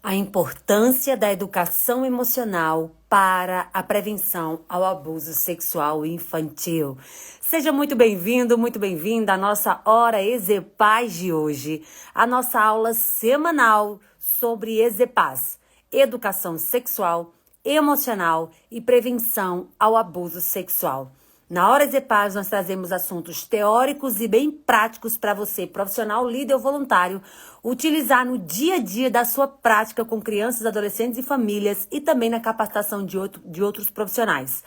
A importância da educação emocional para a prevenção ao abuso sexual infantil. Seja muito bem-vindo, muito bem-vinda à nossa Hora EZPAZ de hoje, a nossa aula semanal sobre EZPAZ, Educação Sexual, Emocional e Prevenção ao Abuso Sexual. Na Hora EZPAZ, nós trazemos assuntos teóricos e bem práticos para você, profissional, líder ou voluntário, utilizar no dia a dia da sua prática com crianças, adolescentes e famílias e também na capacitação de outros profissionais.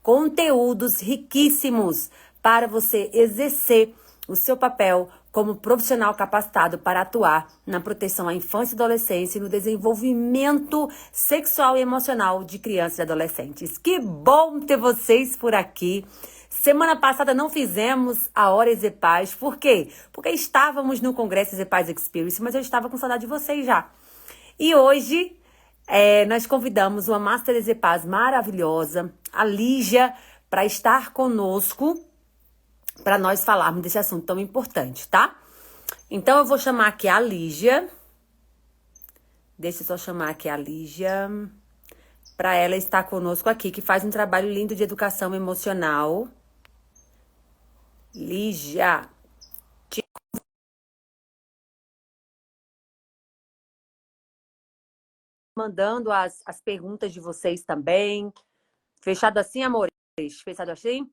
Conteúdos riquíssimos para você exercer o seu papel como profissional capacitado para atuar na proteção à infância e adolescência e no desenvolvimento sexual e emocional de crianças e adolescentes. Que bom ter vocês por aqui. Semana passada não fizemos a Hora EZPAZ. Por quê? Porque estávamos no Congresso EZPAZ Experience, mas eu estava com saudade de vocês já. E hoje nós convidamos uma Master EZPAZ maravilhosa, a Lígia, para estar conosco, para nós falarmos desse assunto tão importante, tá? Então, eu vou chamar aqui a Lígia. Deixa eu só chamar aqui a Lígia, para ela estar conosco aqui, que faz um trabalho lindo de educação emocional. Lígia. Mandando as perguntas de vocês também. Fechado assim, amores? Fechado assim?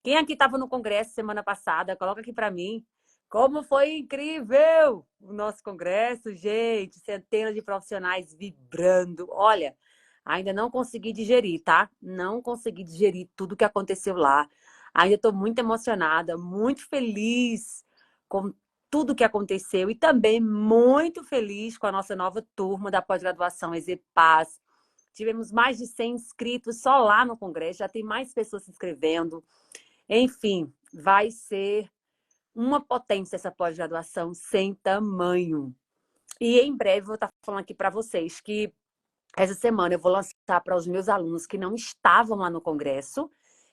Quem aqui estava no congresso semana passada? Coloca aqui para mim. Como foi incrível o nosso congresso, gente. Centenas de profissionais vibrando. Olha, ainda não consegui digerir, tá? Não consegui digerir tudo que aconteceu lá. Ainda estou muito emocionada, muito feliz com tudo que aconteceu e também muito feliz com a nossa nova turma da pós-graduação EZPAZ. Tivemos mais de 100 inscritos só lá no congresso, já tem mais pessoas se inscrevendo. Enfim, vai ser uma potência essa pós-graduação sem tamanho. E em breve eu vou estar falando aqui para vocês que essa semana eu vou lançar para os meus alunos que não estavam lá no congresso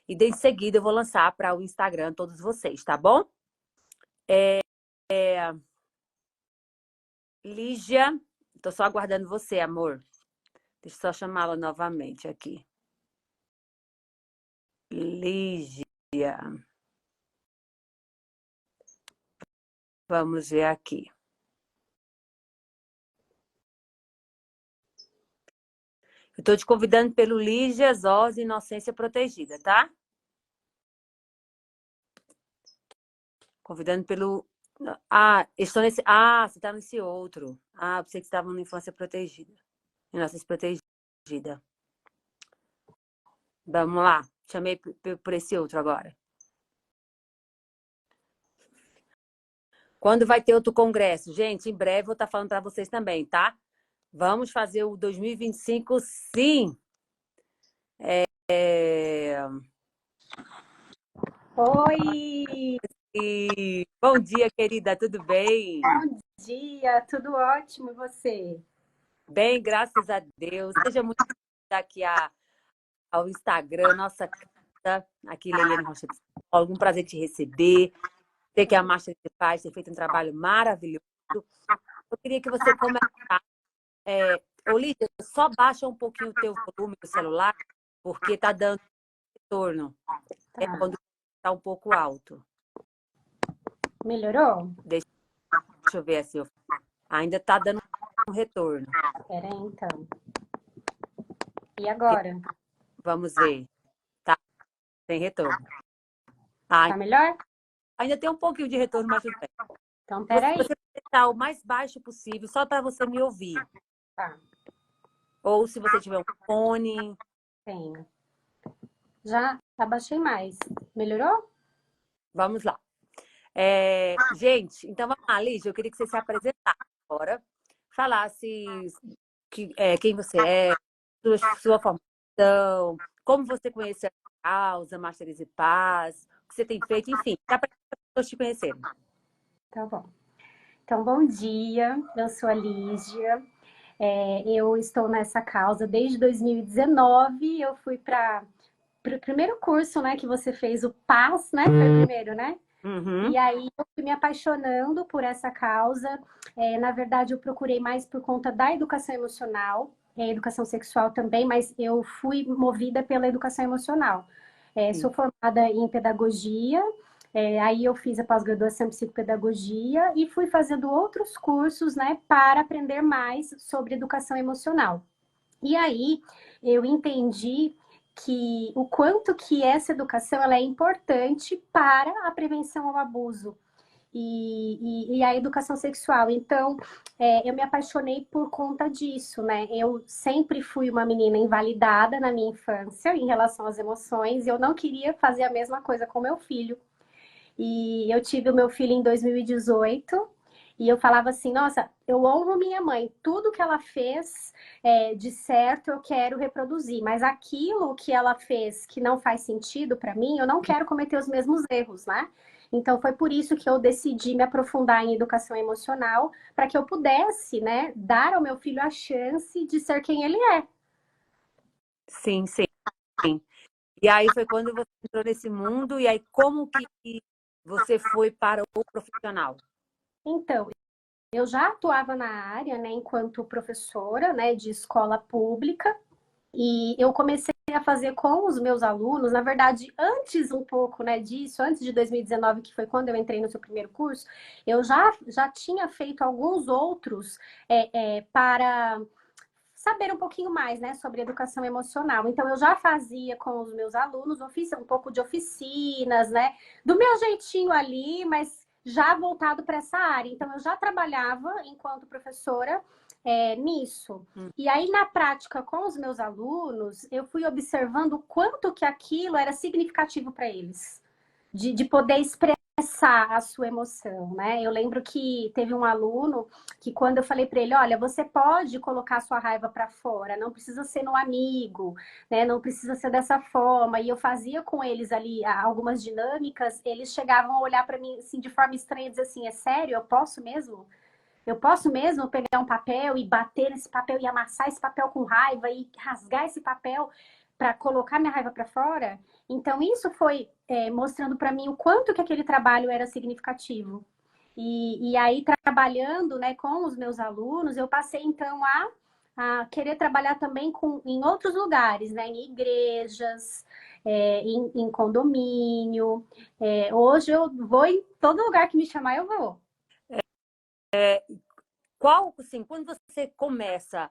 e de seguida eu vou lançar para o Instagram todos vocês, tá bom? Lígia, tô só aguardando você, amor. Deixa eu só chamá-la novamente aqui. Lígia. Vamos ver aqui. Eu tô te convidando pelo Lígia Zós Inocência Protegida, tá? Convidando pelo... Ah, estou nesse... Ah, você tá nesse outro. Ah, pensei que você estava no Infância Protegida. Inocência Protegida. Vamos lá. Chamei por esse outro agora. Quando vai ter outro congresso? Gente, em breve eu vou estar falando para vocês também, tá? Vamos fazer o 2025, sim. Oi! Bom dia, querida, tudo bem? Bom dia, tudo ótimo e você? Bem, graças a Deus. Seja muito bem-vinda aqui ao Instagram, nossa casa, aqui, Leilene Rocha de São Paulo. Um prazer te receber. Sei que a Marcha de Paz tem feito um trabalho maravilhoso. Eu queria que você começasse. Olívia, só baixa um pouquinho o teu volume do celular, porque tá dando retorno. É Tá. quando tá um pouco alto. Melhorou? Deixa eu ver assim. Ainda tá dando um retorno. Espera aí, então. E agora? Vamos ver. Tá, tem retorno. Ah, Tá melhor? ainda tem um pouquinho de retorno, mas tudo bem. Então, espera aí. Você vai deixar o mais baixo possível, só para você me ouvir. Tá, Ou se você tiver um fone. tenho. Já abaixei mais. Melhorou? Vamos lá. Gente, então vamos lá, Lígia. Eu queria que você se apresentasse agora. Falasse quem você é, sua formação, como você conheceu a causa, Masters e Paz, o que você tem feito, enfim, dá para as pessoas te conhecerem. Tá bom. Então, bom dia. Eu sou a Lígia. Eu estou nessa causa desde 2019. Eu fui para o primeiro curso, né, que você fez, o PAS, né? Foi o primeiro, né? Uhum. E aí eu fui me apaixonando por essa causa. Na verdade, eu procurei mais por conta da educação emocional, educação sexual também, mas eu fui movida pela educação emocional. Sou Sim. formada em pedagogia, aí eu fiz a pós-graduação em psicopedagogia e fui fazendo outros cursos, né, para aprender mais sobre educação emocional. E aí eu entendi que o quanto que essa educação ela é importante para a prevenção ao abuso e a educação sexual. Então, eu me apaixonei por conta disso, né? Eu sempre fui uma menina invalidada na minha infância em relação às emoções, e eu não queria fazer a mesma coisa com meu filho. E eu tive o meu filho em 2018. E eu falava assim, nossa, eu honro minha mãe, tudo que ela fez de certo eu quero reproduzir, mas aquilo que ela fez que não faz sentido para mim, eu não quero cometer os mesmos erros, né? Então foi por isso que eu decidi me aprofundar em educação emocional, para que eu pudesse, né, dar ao meu filho a chance de ser quem ele é. Sim, sim. E aí foi quando você entrou nesse mundo, e aí como que você foi para o profissional? Então, eu já atuava na área, né, enquanto professora, né, de escola pública. E eu comecei a fazer com os meus alunos, na verdade, antes um pouco, né, disso, antes de 2019, que foi quando eu entrei no seu primeiro curso, eu já tinha feito alguns outros para saber um pouquinho mais, né, sobre educação emocional. Então, eu já fazia com os meus alunos um pouco de oficinas, né, do meu jeitinho ali, mas já voltado para essa área. Então, eu já trabalhava enquanto professora nisso. E aí, na prática, com os meus alunos, eu fui observando o quanto que aquilo era significativo para eles, de poder expressar a sua emoção, né? Eu lembro que teve um aluno que quando eu falei para ele, olha, você pode colocar a sua raiva para fora, não precisa ser no amigo, né? Não precisa ser dessa forma. E eu fazia com eles ali algumas dinâmicas, eles chegavam a olhar para mim assim de forma estranha e dizer assim, é sério? Eu posso mesmo? Eu posso mesmo pegar um papel e bater nesse papel e amassar esse papel com raiva e rasgar esse papel para colocar minha raiva para fora? Então, isso foi mostrando para mim o quanto que aquele trabalho era significativo. E aí, trabalhando, né, com os meus alunos, eu passei, então, a querer trabalhar também em outros lugares, né, em igrejas, em condomínio. Hoje eu vou em todo lugar que me chamar, eu vou. Qual, assim, quando você começa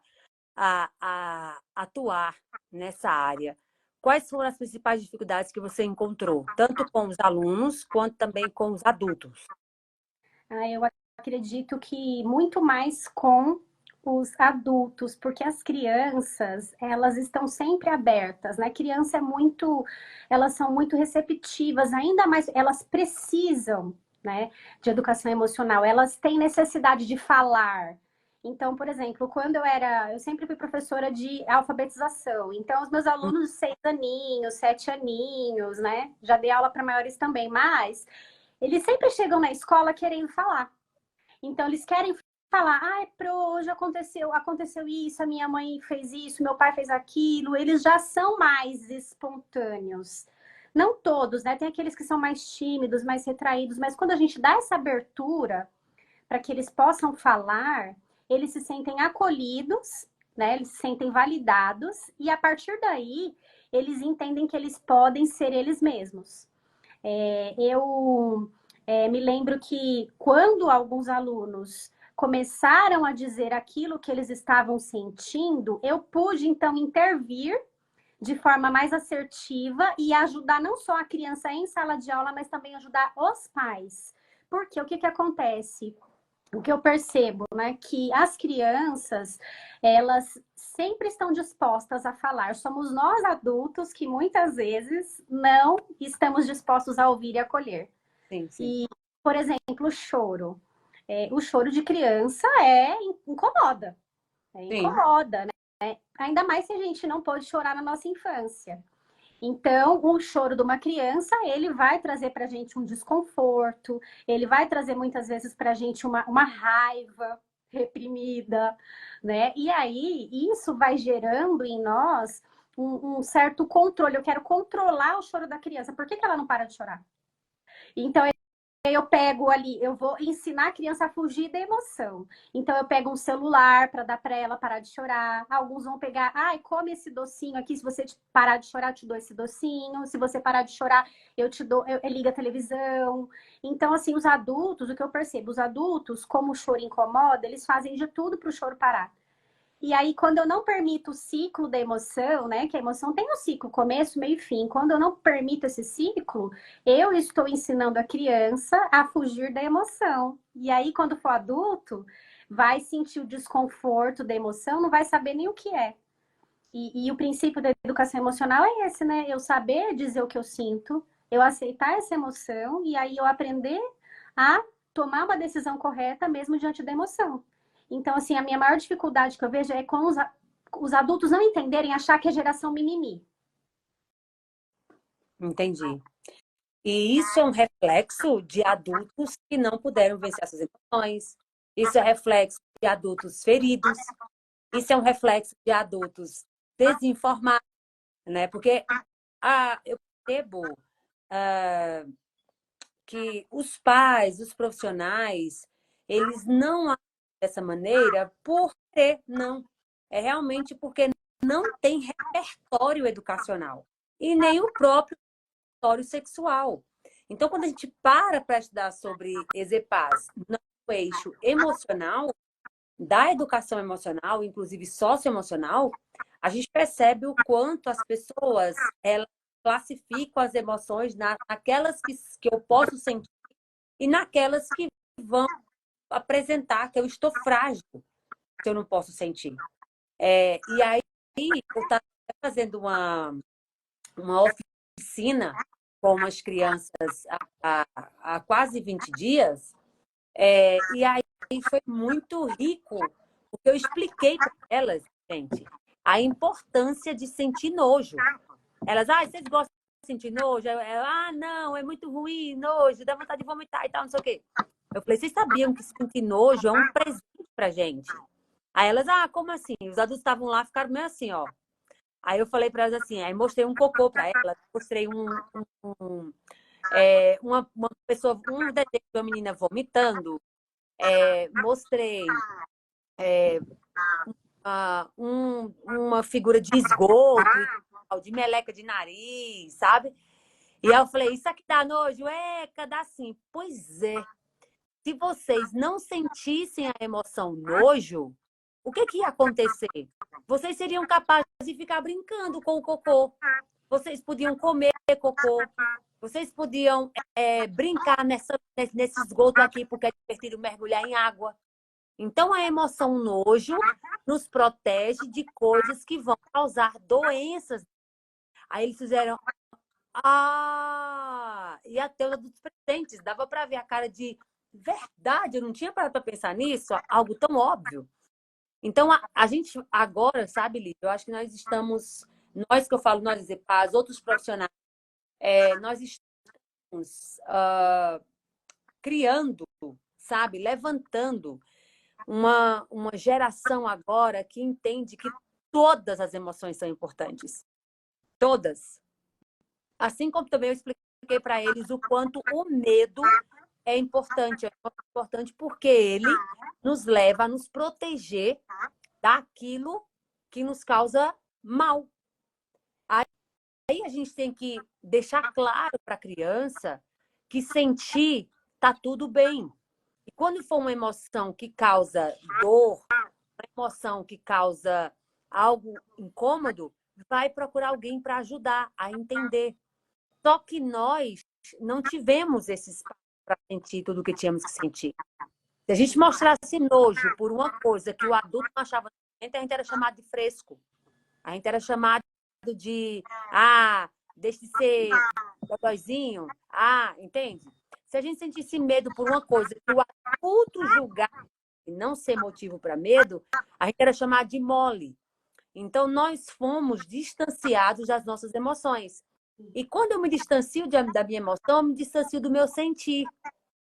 a atuar nessa área, quais foram as principais dificuldades que você encontrou, tanto com os alunos quanto também com os adultos? Eu acredito que muito mais com os adultos, porque as crianças, elas estão sempre abertas, né? Criança é muito, elas são muito receptivas, ainda mais, elas precisam, né, de educação emocional, elas têm necessidade de falar. Então, por exemplo, eu sempre fui professora de alfabetização, então os meus alunos de 6 aninhos, 7 aninhos, né? Já dei aula para maiores também, mas eles sempre chegam na escola querendo falar. Então, eles querem falar, ai, pro, hoje aconteceu isso, a minha mãe fez isso, meu pai fez aquilo. Eles já são mais espontâneos. Não todos, né? Tem aqueles que são mais tímidos, mais retraídos, mas quando a gente dá essa abertura para que eles possam falar, eles se sentem acolhidos, né? Eles se sentem validados e a partir daí eles entendem que eles podem ser eles mesmos. Eu me lembro que quando alguns alunos começaram a dizer aquilo que eles estavam sentindo, eu pude então intervir de forma mais assertiva e ajudar não só a criança em sala de aula, mas também ajudar os pais. Porque o que que acontece? O que eu percebo, né, que as crianças, elas sempre estão dispostas a falar. Somos nós adultos que muitas vezes não estamos dispostos a ouvir e acolher. Sim, sim. E, por exemplo, o choro. O choro de criança incomoda. Sim. Incomoda, né? Ainda mais se a gente não pôde chorar na nossa infância. Então, o choro de uma criança, ele vai trazer para a gente um desconforto, ele vai trazer muitas vezes para a gente uma raiva reprimida, né? E aí, isso vai gerando em nós um certo controle. Eu quero controlar o choro da criança. Por que que ela não para de chorar? Então, eu pego ali, eu vou ensinar a criança a fugir da emoção. Então, eu pego um celular para dar para ela parar de chorar. Alguns vão pegar, ai, come esse docinho aqui. Se você parar de chorar, eu te dou esse docinho. Se você parar de chorar, eu te dou, eu ligo a televisão. Então, assim, os adultos, o que eu percebo, os adultos, como o choro incomoda, eles fazem de tudo para o choro parar. E aí, quando eu não permito o ciclo da emoção, né? Que a emoção tem um ciclo, começo, meio e fim. Quando eu não permito esse ciclo, eu estou ensinando a criança a fugir da emoção. E aí, quando for adulto, vai sentir o desconforto da emoção, não vai saber nem o que é. E o princípio da educação emocional é esse, né? Eu saber dizer o que eu sinto, eu aceitar essa emoção e aí eu aprender a tomar uma decisão correta mesmo diante da emoção. Então, assim, a minha maior dificuldade que eu vejo é com os adultos não entenderem, achar que é geração mimimi. Entendi. E isso é um reflexo de adultos que não puderam vencer essas emoções. Isso é reflexo de adultos feridos. Isso é um reflexo de adultos desinformados, né? Porque eu percebo que os pais, os profissionais, eles não agem dessa maneira por querer, não. É realmente porque não tem repertório educacional e nem o próprio repertório sexual. Então, quando a gente para estudar sobre EZPAS no eixo emocional, da educação emocional, inclusive socioemocional, a gente percebe o quanto as pessoas elas classificam as emoções naquelas que eu posso sentir e naquelas que vão apresentar que eu estou frágil, que eu não posso sentir. E aí, eu estava fazendo uma oficina com umas crianças há quase 20 dias, e aí foi muito rico, porque eu expliquei para elas, gente, a importância de sentir nojo. Elas, vocês gostam de sentir nojo? Não, é muito ruim, nojo, dá vontade de vomitar e tal, não sei o quê. Eu falei, vocês sabiam que sentir nojo é um presente pra gente? Aí elas, como assim? Os adultos estavam lá, ficaram meio assim, ó. Aí eu falei para elas assim, aí mostrei um cocô para elas, mostrei uma pessoa, um desenho de uma menina vomitando, mostrei uma figura de esgoto, de meleca de nariz, sabe? E aí eu falei, isso aqui dá nojo? Dá sim. Pois é. Se vocês não sentissem a emoção nojo, o que ia acontecer? Vocês seriam capazes de ficar brincando com o cocô. Vocês podiam comer cocô. Vocês podiam brincar nesse esgoto aqui, porque é divertido mergulhar em água. Então, a emoção nojo nos protege de coisas que vão causar doenças. Aí eles fizeram, e até os adultos presentes, dava para ver a cara de verdade, eu não tinha parado para pensar nisso, algo tão óbvio. Então, a gente agora, sabe, Lívia, eu acho que nós estamos, nós que eu falo, nós EPAs, outros profissionais, nós estamos criando, sabe, levantando uma geração agora que entende que todas as emoções são importantes. Todas. Assim como também eu expliquei para eles o quanto o medo é importante. É importante porque ele nos leva a nos proteger daquilo que nos causa mal. Aí a gente tem que deixar claro para a criança que sentir tá tudo bem. E quando for uma emoção que causa dor, uma emoção que causa algo incômodo, vai procurar alguém para ajudar a entender. Só que nós não tivemos esse espaço para sentir tudo o que tínhamos que sentir. Se a gente mostrasse nojo por uma coisa que o adulto não achava, a gente era chamado de fresco. A gente era chamado de, deixa de ser dodóizinho. Entende? Se a gente sentisse medo por uma coisa que o adulto julgar e não ser motivo para medo, a gente era chamado de mole. Então, nós fomos distanciados das nossas emoções. E quando eu me distancio da minha emoção, eu me distancio do meu sentir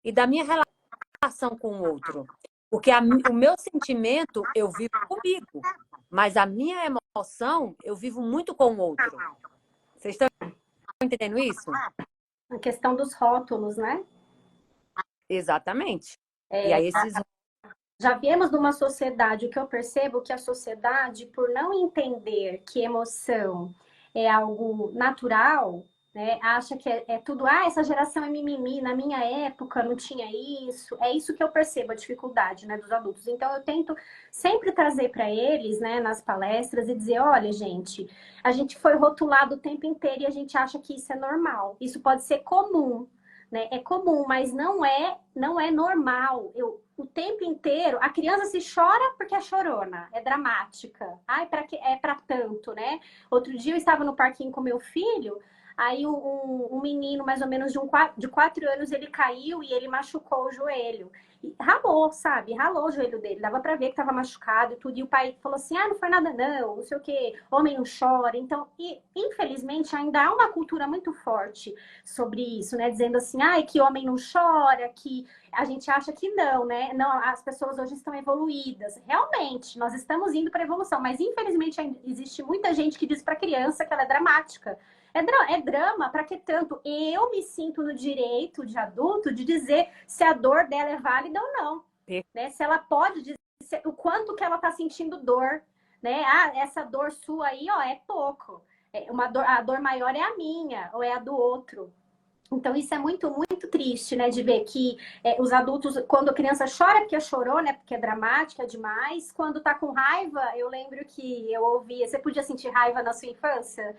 e da minha relação com o outro. Porque o meu sentimento eu vivo comigo, mas a minha emoção eu vivo muito com o outro. Vocês estão entendendo isso? A questão dos rótulos, né? Exatamente. E aí esses... Já viemos numa sociedade, o que eu percebo é que a sociedade, por não entender que emoção é algo natural, né, acha que é tudo, essa geração é mimimi, na minha época não tinha isso. É isso que eu percebo, a dificuldade, né, dos adultos. Então eu tento sempre trazer para eles, né, nas palestras e dizer, olha, gente, a gente foi rotulado o tempo inteiro e a gente acha que isso é normal. Isso pode ser comum, né? É comum, mas não é normal. O tempo inteiro, a criança se chora porque é chorona, é dramática. Ai, para que é para tanto, né? Outro dia eu estava no parquinho com meu filho, aí um menino mais ou menos de 4 anos, ele caiu e ele machucou o joelho. E ralou, sabe? Ralou o joelho dele. Dava para ver que estava machucado e tudo. E o pai falou assim: não foi nada não sei o quê. Homem não chora. Então, infelizmente, ainda há uma cultura muito forte sobre isso, né? Dizendo assim, que homem não chora, que a gente acha que não, né? Não, as pessoas hoje estão evoluídas. Realmente, nós estamos indo para a evolução, mas infelizmente existe muita gente que diz para a criança que ela é dramática. É drama, para que tanto? Eu me sinto no direito de adulto de dizer se a dor dela é válida ou não. Né? Se ela pode dizer o quanto que ela está sentindo dor. Né? Essa dor sua aí, ó, é pouco. A dor maior é a minha, ou é a do outro. Então, isso é muito, muito triste, né? De ver que os adultos, quando a criança chora porque chorou, né? Porque é dramática demais. Quando tá com raiva, eu lembro que eu ouvia... Você podia sentir raiva na sua infância?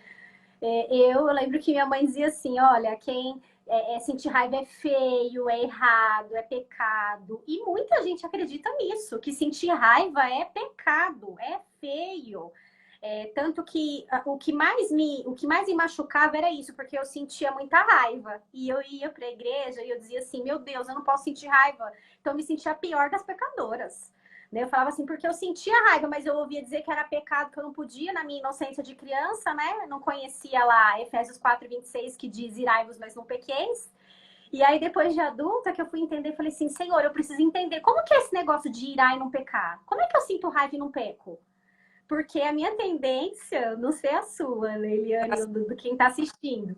Eu lembro que minha mãe dizia assim, olha, quem sentir raiva é feio, é errado, é pecado. E muita gente acredita nisso, que sentir raiva é pecado, é feio. Tanto que o que mais me machucava era isso, porque eu sentia muita raiva. E eu ia para a igreja e eu dizia assim, meu Deus, eu não posso sentir raiva. Então eu me sentia a pior das pecadoras. Né? Eu falava assim, porque eu sentia raiva, mas eu ouvia dizer que era pecado, que eu não podia, na minha inocência de criança, né? Não conhecia lá Efésios 4:26, que diz, irai-vos, mas não pequeis. E aí, depois de adulta, que eu fui entender, falei assim, Senhor, eu preciso entender como que é esse negócio de irar e não pecar? Como é que eu sinto raiva e não peco? Porque a minha tendência, não sei a sua, né, Eliane, do quem está assistindo,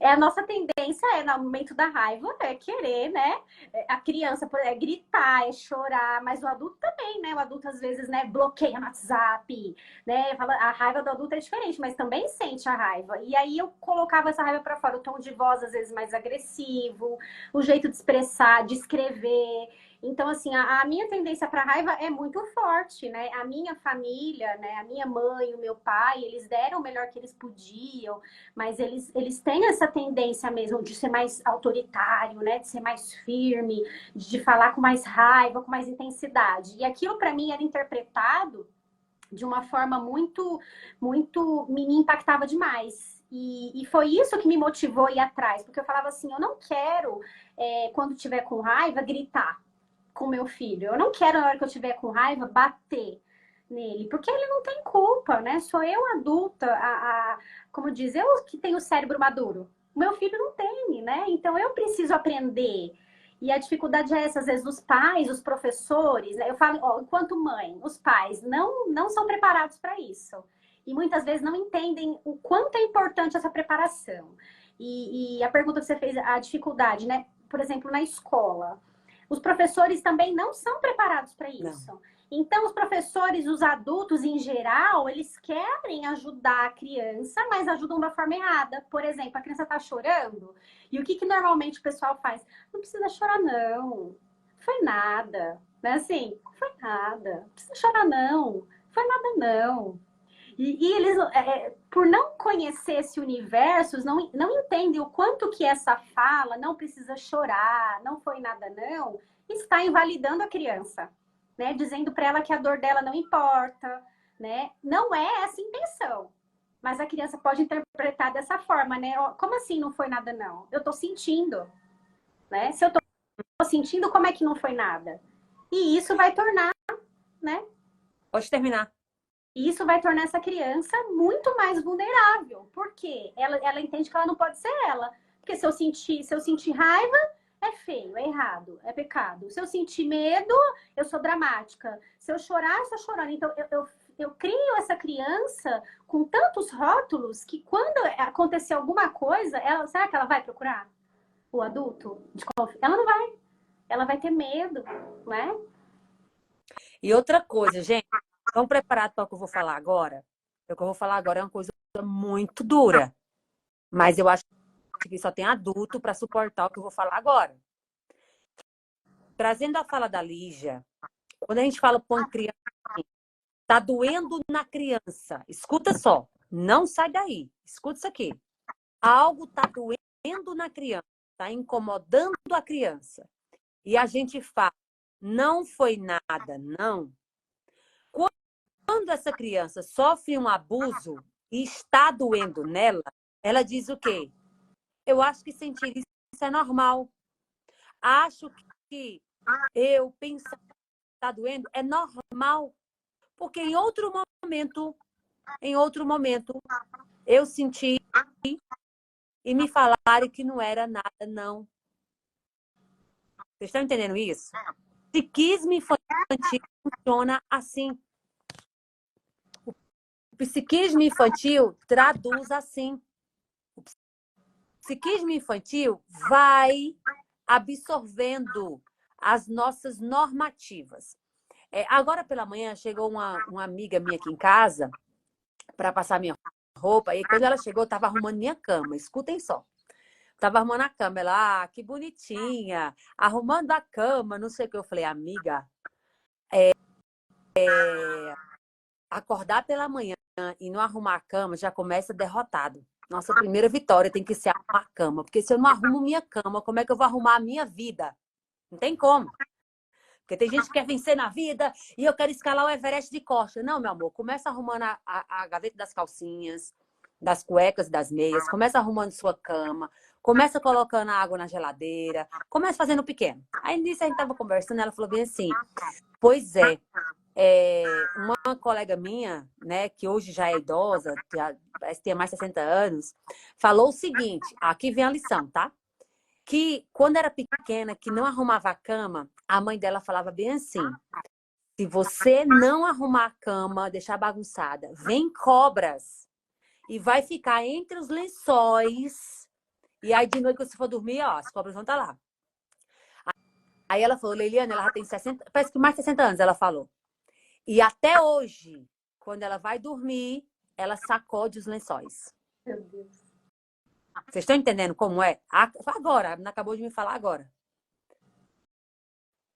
a nossa tendência no momento da raiva, é querer, né? A criança gritar, chorar, mas o adulto também, né? O adulto, às vezes, né, bloqueia no WhatsApp, né? A raiva do adulto é diferente, mas também sente a raiva. E aí eu colocava essa raiva para fora, o tom de voz, às vezes, mais agressivo, o jeito de expressar, de escrever. Então, assim, a minha tendência para raiva é muito forte, né? A minha família, né? A minha mãe, o meu pai, eles deram o melhor que eles podiam, mas eles têm essa tendência mesmo de ser mais autoritário, né? De ser mais firme, de falar com mais raiva, com mais intensidade. E aquilo, para mim, era interpretado de uma forma muito, muito... me impactava demais. E foi isso que me motivou a ir atrás, porque eu falava assim, eu não quero, quando tiver com raiva, gritar com meu filho. Eu não quero, na hora que eu tiver com raiva, bater nele, porque ele não tem culpa, né? Sou eu adulta, como diz, eu que tenho o cérebro maduro. O meu filho não tem, né? Então eu preciso aprender. E a dificuldade é essa, às vezes, dos pais, os professores, né? Eu falo, enquanto mãe, os pais não são preparados para isso. E muitas vezes não entendem o quanto é importante essa preparação. E a pergunta que você fez, a dificuldade, né? Por exemplo, na escola. Os professores também não são preparados para isso. Não. Então, os professores, os adultos em geral, eles querem ajudar a criança, mas ajudam da forma errada. Por exemplo, a criança está chorando, e o que normalmente o pessoal faz? Não precisa chorar, não. Foi nada. Né? Assim, não foi nada. Não precisa chorar, não. Foi nada, não. E eles, por não conhecer esse universo, não entendem o quanto que essa fala, não precisa chorar, não foi nada não, está invalidando a criança, né? Dizendo para ela que a dor dela não importa, né? Não é essa a intenção, mas a criança pode interpretar dessa forma, né? Como assim não foi nada não? Eu tô sentindo, né? Se eu tô sentindo, como é que não foi nada? E isso vai tornar, né? Pode terminar. E isso vai tornar essa criança muito mais vulnerável. Por quê? Ela entende que ela não pode ser ela. Porque se eu sentir raiva, é feio, é errado, é pecado. Se eu sentir medo, eu sou dramática. Se eu chorar, eu estou chorando. Então, eu crio essa criança com tantos rótulos que quando acontecer alguma coisa, será que ela vai procurar o adulto? Ela não vai. ela vai ter medo, né? E outra coisa, gente, estão preparados para o que eu vou falar agora? O que eu vou falar agora é uma coisa muito dura, mas eu acho que só tem adulto para suportar o que eu vou falar agora. Trazendo a fala da Lígia, quando a gente fala para uma criança, tá doendo na criança, escuta só, não sai daí, escuta isso aqui. Algo tá doendo na criança, tá incomodando a criança. E a gente fala, não foi nada, não. Quando essa criança sofre um abuso e está doendo nela, ela diz o quê? Eu acho que sentir isso é normal. Acho que eu pensar que está doendo é normal. Porque em outro momento, eu senti e me falaram que não era nada, não. Vocês estão entendendo isso? Psiquismo infantil funciona assim. O psiquismo infantil traduz assim. O psiquismo infantil vai absorvendo as nossas normativas. Agora pela manhã chegou uma amiga minha aqui em casa para passar minha roupa. E quando ela chegou, eu estava arrumando minha cama. Escutem só. Tava arrumando a cama. Ela, que bonitinha. Arrumando a cama, não sei o que. Eu falei, amiga, acordar pela manhã e não arrumar a cama já começa derrotado. Nossa primeira vitória tem que ser arrumar a cama. Porque se eu não arrumo minha cama, como é que eu vou arrumar a minha vida? Não tem como. Porque tem gente que quer vencer na vida e eu quero escalar o Everest de costa. Não, meu amor, começa arrumando a gaveta das calcinhas, das cuecas, das meias, começa arrumando sua cama, começa colocando a água na geladeira, começa fazendo pequeno. Aí nisso a gente tava conversando, ela falou bem assim, pois uma colega minha, né, que hoje já é idosa, já parece que tem mais de 60 anos, falou o seguinte, aqui vem a lição, tá? Que quando era pequena, que não arrumava a cama, a mãe dela falava bem assim, se você não arrumar a cama, deixar bagunçada, vem cobras e vai ficar entre os lençóis. E aí de noite, quando você for dormir, ó, as cobras vão estar lá. Aí ela falou, Leiliane, ela já tem 60, parece que mais de 60 anos, ela falou. E até hoje, quando ela vai dormir, ela sacode os lençóis. Meu Deus. Vocês estão entendendo como é? Agora, a Ana acabou de me falar agora.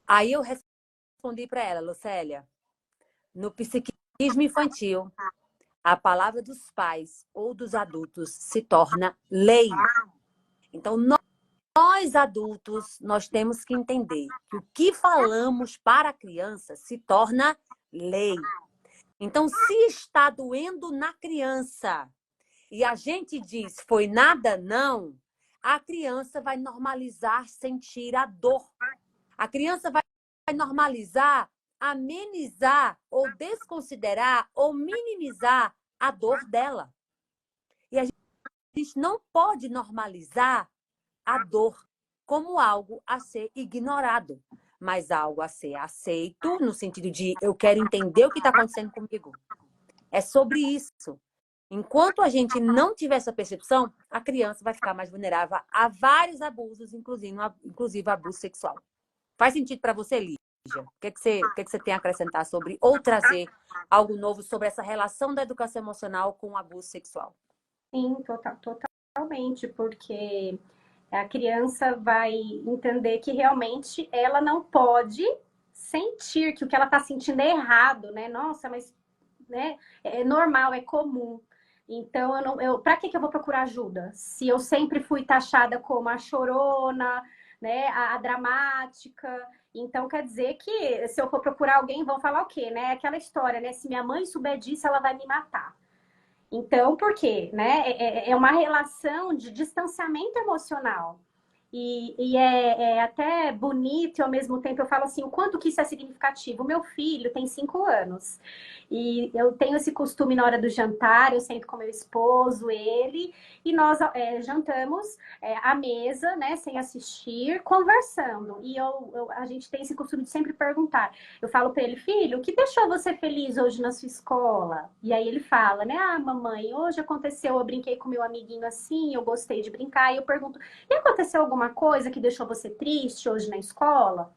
Aí eu respondi para ela, Lucélia, no psiquismo infantil, a palavra dos pais ou dos adultos se torna lei. Então, nós adultos, nós temos que entender que o que falamos para a criança se torna lei. Então, se está doendo na criança e a gente diz foi nada, não, a criança vai normalizar sentir a dor. A criança vai normalizar, amenizar ou desconsiderar ou minimizar a dor dela. E a gente não pode normalizar a dor como algo a ser ignorado, mas algo a ser aceito no sentido de eu quero entender o que está acontecendo comigo. É sobre isso. Enquanto a gente não tiver essa percepção, a criança vai ficar mais vulnerável a vários abusos, inclusive abuso sexual. Faz sentido para você, Lígia? O que você tem a acrescentar sobre, ou trazer algo novo sobre essa relação da educação emocional com o abuso sexual? Sim, totalmente, porque a criança vai entender que realmente ela não pode sentir que o que ela está sentindo é errado, né? Nossa, mas né, é normal, é comum. Então, para que eu vou procurar ajuda? Se eu sempre fui taxada como a chorona, né, a dramática. Então, quer dizer que se eu for procurar alguém, vão falar o quê, né? Aquela história, né? Se minha mãe souber disso, ela vai me matar. Então, por quê? Né? É uma relação de distanciamento emocional. E é até bonito e ao mesmo tempo eu falo assim, o quanto que isso é significativo. O meu filho tem 5 anos e eu tenho esse costume na hora do jantar, eu sento com meu esposo, ele, e nós jantamos à mesa, né, sem assistir, conversando. E a gente tem esse costume de sempre perguntar. Eu falo para ele, filho, o que deixou você feliz hoje na sua escola? E aí ele fala, né, ah, mamãe, hoje aconteceu, eu brinquei com meu amiguinho assim, eu gostei de brincar, e eu pergunto, e aconteceu alguma alguma coisa que deixou você triste hoje na escola?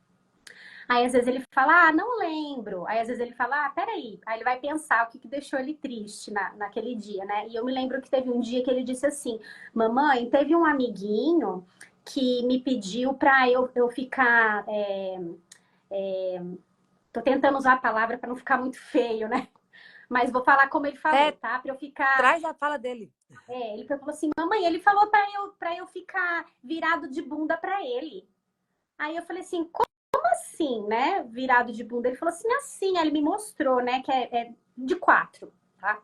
Aí às vezes ele fala, não lembro. Aí às vezes ele fala, peraí. Aí ele vai pensar o que deixou ele triste naquele dia, né? E eu me lembro que teve um dia que ele disse assim, mamãe, teve um amiguinho que me pediu para eu ficar. Tô tentando usar a palavra para não ficar muito feio, né? Mas vou falar como ele falou, tá? Para eu ficar. Traz a fala dele. Ele falou assim, mamãe, ele falou para eu ficar virado de bunda para ele. Aí eu falei assim, como assim, né? Virado de bunda. Ele falou assim. Aí ele me mostrou, né? Que é de 4, tá?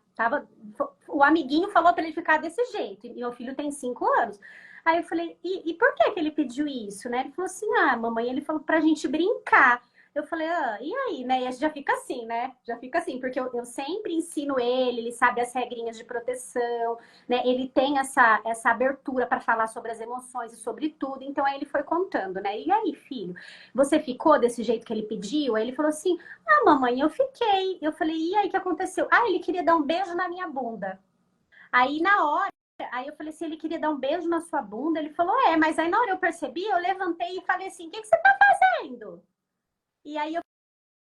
O amiguinho falou para ele ficar desse jeito. E meu filho tem 5 anos. Aí eu falei, e por que ele pediu isso, né? Ele falou assim, mamãe, ele falou pra gente brincar. Eu falei, e aí, né? E a gente já fica assim, né? Já fica assim, porque eu sempre ensino ele sabe as regrinhas de proteção, né? Ele tem essa abertura para falar sobre as emoções e sobre tudo. Então aí ele foi contando, né? E aí, filho, você ficou desse jeito que ele pediu? Aí ele falou assim, mamãe, eu fiquei. Eu falei, e aí, o que aconteceu? Ele queria dar um beijo na minha bunda. Aí na hora, aí eu falei assim, ele queria dar um beijo na sua bunda? Ele falou, mas aí na hora eu percebi, eu levantei e falei assim, o que você tá fazendo? E aí eu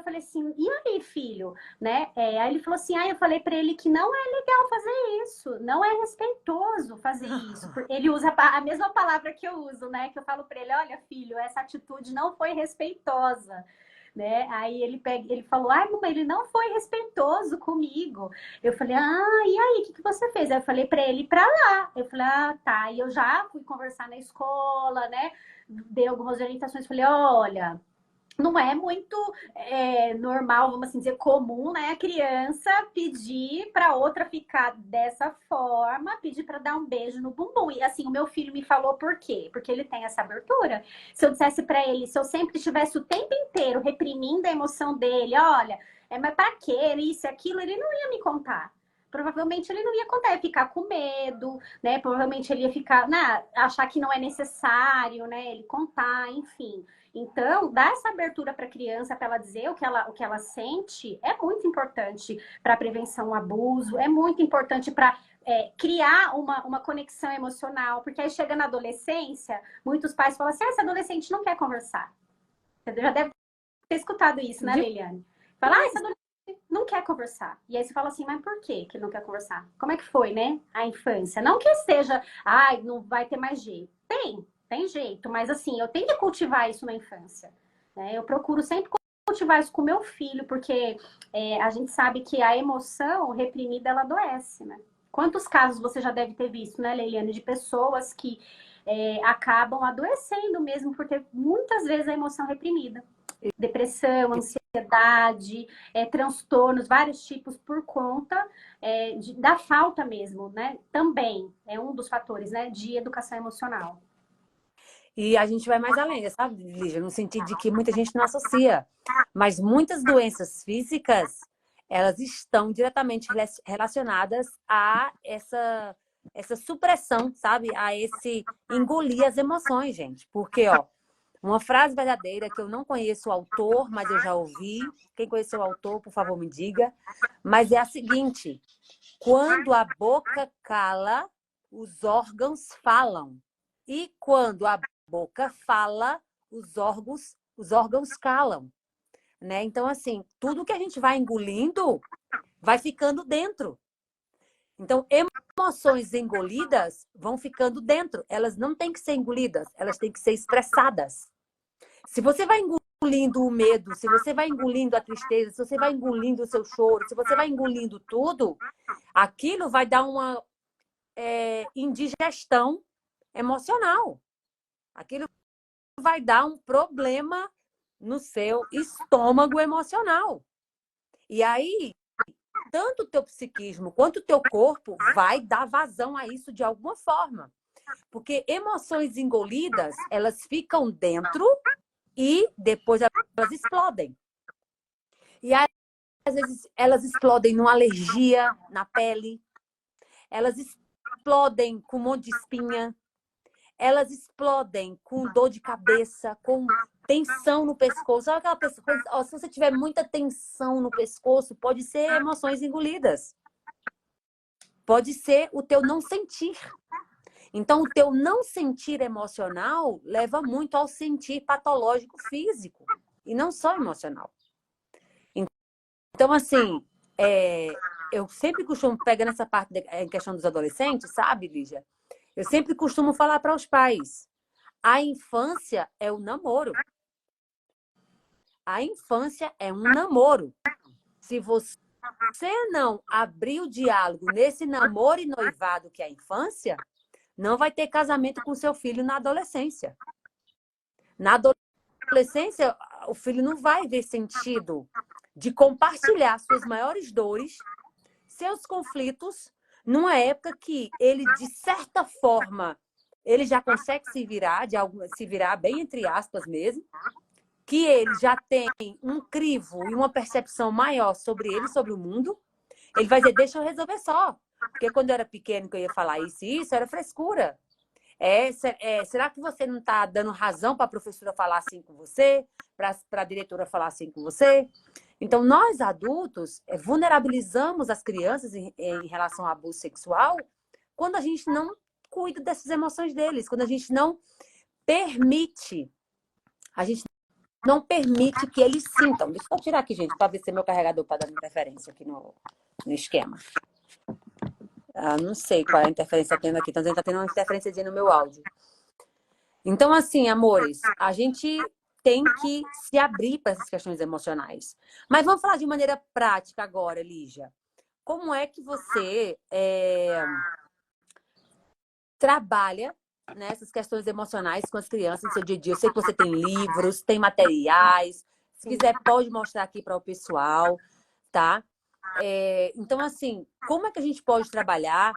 falei assim, e aí, filho? Né? Aí ele falou assim, eu falei para ele que não é legal fazer isso, não é respeitoso fazer isso. Ele usa a mesma palavra que eu uso, né? Que eu falo para ele, olha, filho, essa atitude não foi respeitosa. Né? Aí ele falou, mamãe, ele não foi respeitoso comigo. Eu falei, e aí, o que você fez? Aí eu falei para ele ir para lá. Eu falei, tá. E eu já fui conversar na escola, né? Dei algumas orientações, falei, olha, não é muito normal, vamos assim dizer, comum, né? A criança pedir para outra ficar dessa forma, pedir para dar um beijo no bumbum. E assim, o meu filho me falou por quê? Porque ele tem essa abertura. Se eu dissesse para ele, se eu sempre estivesse o tempo inteiro reprimindo a emoção dele, olha, mas para quê? Isso e aquilo, ele não ia me contar. Provavelmente ele não ia contar, ia ficar com medo, né? Provavelmente ele ia ficar, achar que não é necessário, né? Ele contar, enfim. Então, dar essa abertura para a criança, para ela dizer o que ela sente, é muito importante para a prevenção ao abuso, é muito importante para criar uma conexão emocional, porque aí chega na adolescência, muitos pais falam assim, esse adolescente não quer conversar. Você já deve ter escutado isso, né, Liliane? Fala, esse adolescente não quer conversar. E aí você fala assim, mas por que ele não quer conversar? Como é que foi, né, a infância? Não que seja, não vai ter mais jeito. Tem jeito, mas assim, eu tenho que cultivar isso na infância. Né? Eu procuro sempre cultivar isso com meu filho, porque a gente sabe que a emoção reprimida, ela adoece, né? Quantos casos você já deve ter visto, né, Leiliane, de pessoas que acabam adoecendo mesmo por ter muitas vezes a emoção reprimida. Depressão, ansiedade, transtornos, vários tipos por conta da falta mesmo, né? Também é um dos fatores, né, de educação emocional. E a gente vai mais além, sabe, Lígia? No sentido de que muita gente não associa. Mas muitas doenças físicas, elas estão diretamente relacionadas a essa supressão, sabe? A esse engolir as emoções, gente. Porque, uma frase verdadeira que eu não conheço o autor, mas eu já ouvi. Quem conheceu o autor, por favor, me diga. Mas é a seguinte: quando a boca cala, os órgãos falam. E quando a boca fala, os órgãos calam, né? Então, assim, tudo que a gente vai engolindo vai ficando dentro. Então, emoções engolidas vão ficando dentro. Elas não têm que ser engolidas, elas têm que ser expressadas. Se você vai engolindo o medo, se você vai engolindo a tristeza, se você vai engolindo o seu choro, se você vai engolindo tudo, aquilo vai dar uma indigestão emocional. Aquilo vai dar um problema no seu estômago emocional. E aí, tanto o teu psiquismo quanto o teu corpo vai dar vazão a isso de alguma forma. Porque emoções engolidas, elas ficam dentro e depois elas explodem. E aí, às vezes, elas explodem numa alergia na pele, elas explodem com um monte de espinha, elas explodem com dor de cabeça, com tensão no pescoço. Sabe aquela coisa, se você tiver muita tensão no pescoço, pode ser emoções engolidas. Pode ser o teu não sentir. Então, o teu não sentir emocional leva muito ao sentir patológico físico, e não só emocional. Então, assim, eu sempre costumo, pegando essa parte em questão dos adolescentes, sabe, Lígia? Eu sempre costumo falar para os pais, a infância é o namoro. A infância é um namoro. Se você não abrir o diálogo nesse namoro e noivado que é a infância, não vai ter casamento com seu filho na adolescência. Na adolescência, o filho não vai ver sentido de compartilhar suas maiores dores, seus conflitos, numa época que ele, de certa forma, ele já consegue se virar bem entre aspas mesmo, que ele já tem um crivo e uma percepção maior sobre ele, sobre o mundo, ele vai dizer, deixa eu resolver só. Porque quando eu era pequeno que eu ia falar isso e isso, era frescura. Será que você não está dando razão para a professora falar assim com você? Para a diretora falar assim com você? Então, nós adultos vulnerabilizamos as crianças em relação ao abuso sexual quando a gente não cuida dessas emoções deles, quando a gente não permite, a gente não permite que eles sintam. Deixa eu tirar aqui, gente, para ver se meu carregador está dando interferência aqui no esquema. Não sei qual é a interferência tendo aqui. Então, está tendo uma interferência no meu áudio. Então, assim, amores, a gente tem que se abrir para essas questões emocionais. Mas vamos falar de maneira prática agora, Lígia. Como é que você trabalha nessas questões emocionais com as crianças no seu dia a dia? Eu sei que você tem livros, tem materiais. Se quiser, pode mostrar aqui para o pessoal, tá? Então, assim, como é que a gente pode trabalhar?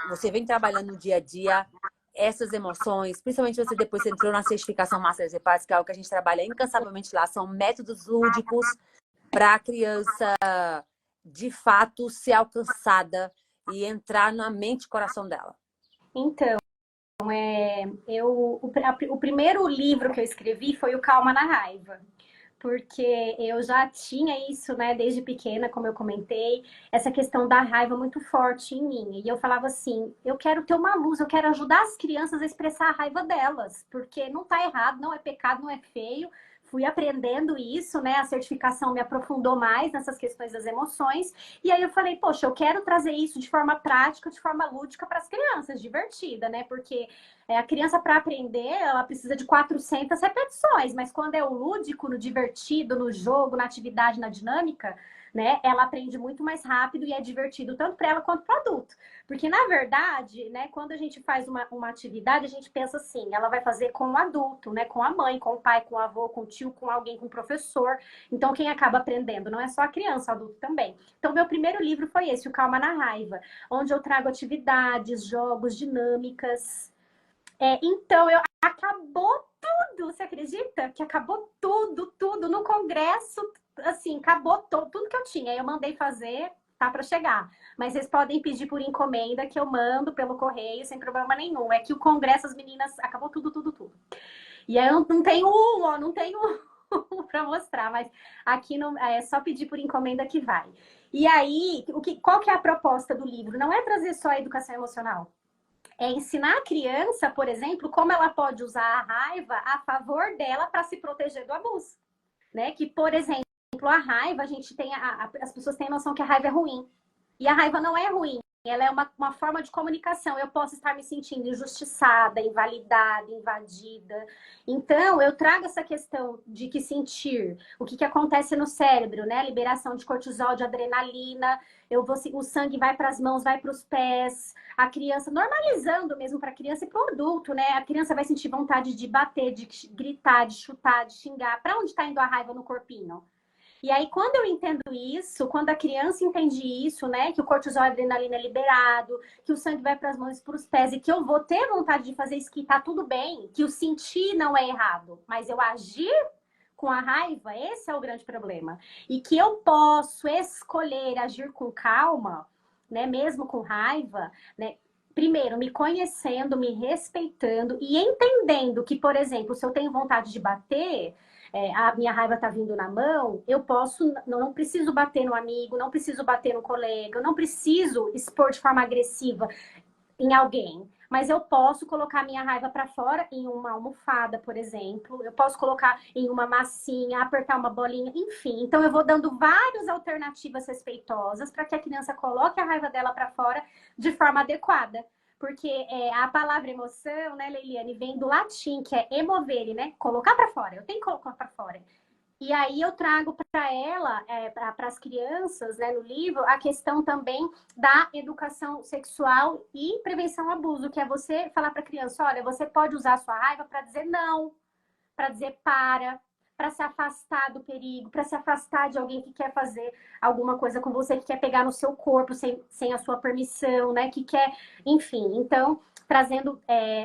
Você vem trabalhando no dia a dia essas emoções, principalmente depois você entrou na certificação Master Hepática, que é o que a gente trabalha incansavelmente lá, são métodos lúdicos para a criança, de fato, ser alcançada e entrar na mente e coração dela. Então, o primeiro livro que eu escrevi foi o Calma na Raiva. Porque eu já tinha isso, né, desde pequena, como eu comentei, essa questão da raiva muito forte em mim. E eu falava assim, eu quero ter uma luz, eu quero ajudar as crianças a expressar a raiva delas, porque não tá errado, não é pecado, não é feio. Fui aprendendo isso, né? A certificação me aprofundou mais nessas questões das emoções. E aí eu falei, poxa, eu quero trazer isso de forma prática, de forma lúdica para as crianças, divertida, né? Porque a criança, para aprender, ela precisa de 400 repetições, mas quando é o lúdico, no divertido, no jogo, na atividade, na dinâmica, né, ela aprende muito mais rápido e é divertido tanto para ela quanto para o adulto. Porque, na verdade, né, quando a gente faz uma atividade, a gente pensa assim, ela vai fazer com o adulto, né, com a mãe, com o pai, com o avô, com o tio, com alguém, com o professor. Então, quem acaba aprendendo não é só a criança, o adulto também. Então, meu primeiro livro foi esse, O Calma na Raiva, onde eu trago atividades, jogos, dinâmicas. Então, acabou tudo, você acredita? Que acabou tudo no congresso, assim, acabou tudo que eu tinha. Eu mandei fazer, tá para chegar. Mas vocês podem pedir por encomenda que eu mando pelo correio sem problema nenhum. É que o congresso, as meninas, acabou tudo. E aí eu não tenho não tenho para mostrar, mas aqui não, é só pedir por encomenda que vai. E aí, qual que é a proposta do livro? Não é trazer só a educação emocional. É ensinar a criança, por exemplo, como ela pode usar a raiva a favor dela para se proteger do abuso. Né? Que, por exemplo, a raiva, a gente tem as pessoas têm a noção que a raiva é ruim. E a raiva não é ruim. Ela é uma forma de comunicação. Eu posso estar me sentindo injustiçada, invalidada, invadida. Então, eu trago essa questão de que sentir, o que acontece no cérebro, né? Liberação de cortisol, de adrenalina. O sangue vai para as mãos, vai para os pés. A criança, normalizando mesmo para a criança e para o adulto, né? A criança vai sentir vontade de bater, de gritar, de chutar, de xingar. Para onde está indo a raiva no corpinho? E aí, quando eu entendo isso, quando a criança entende isso, né, que o cortisol e a adrenalina é liberado, que o sangue vai para as mãos e para os pés, e que eu vou ter vontade de fazer isso, que tá tudo bem, que o sentir não é errado, mas eu agir com a raiva, esse é o grande problema. E que eu posso escolher agir com calma, né, mesmo com raiva, né, primeiro, me conhecendo, me respeitando e entendendo que, por exemplo, se eu tenho vontade de bater, a minha raiva tá vindo na mão, eu posso, não preciso bater no amigo, não preciso bater no colega, eu não preciso expor de forma agressiva em alguém. mas eu posso colocar minha raiva para fora em uma almofada, por exemplo. Eu posso colocar em uma massinha, apertar uma bolinha, enfim. Então eu vou dando várias alternativas respeitosas para que a criança coloque a raiva dela para fora de forma adequada. Porque a palavra emoção, né, Leiliane, vem do latim, que é emovere, né? Colocar para fora. Eu tenho que colocar para fora. E aí eu trago para ela, para as crianças, né, no livro, a questão também da educação sexual e prevenção ao abuso, que é você falar para a criança, olha, você pode usar a sua raiva para dizer não, para dizer para se afastar do perigo, para se afastar de alguém que quer fazer alguma coisa com você, que quer pegar no seu corpo sem a sua permissão, né, que quer, enfim. Então, trazendo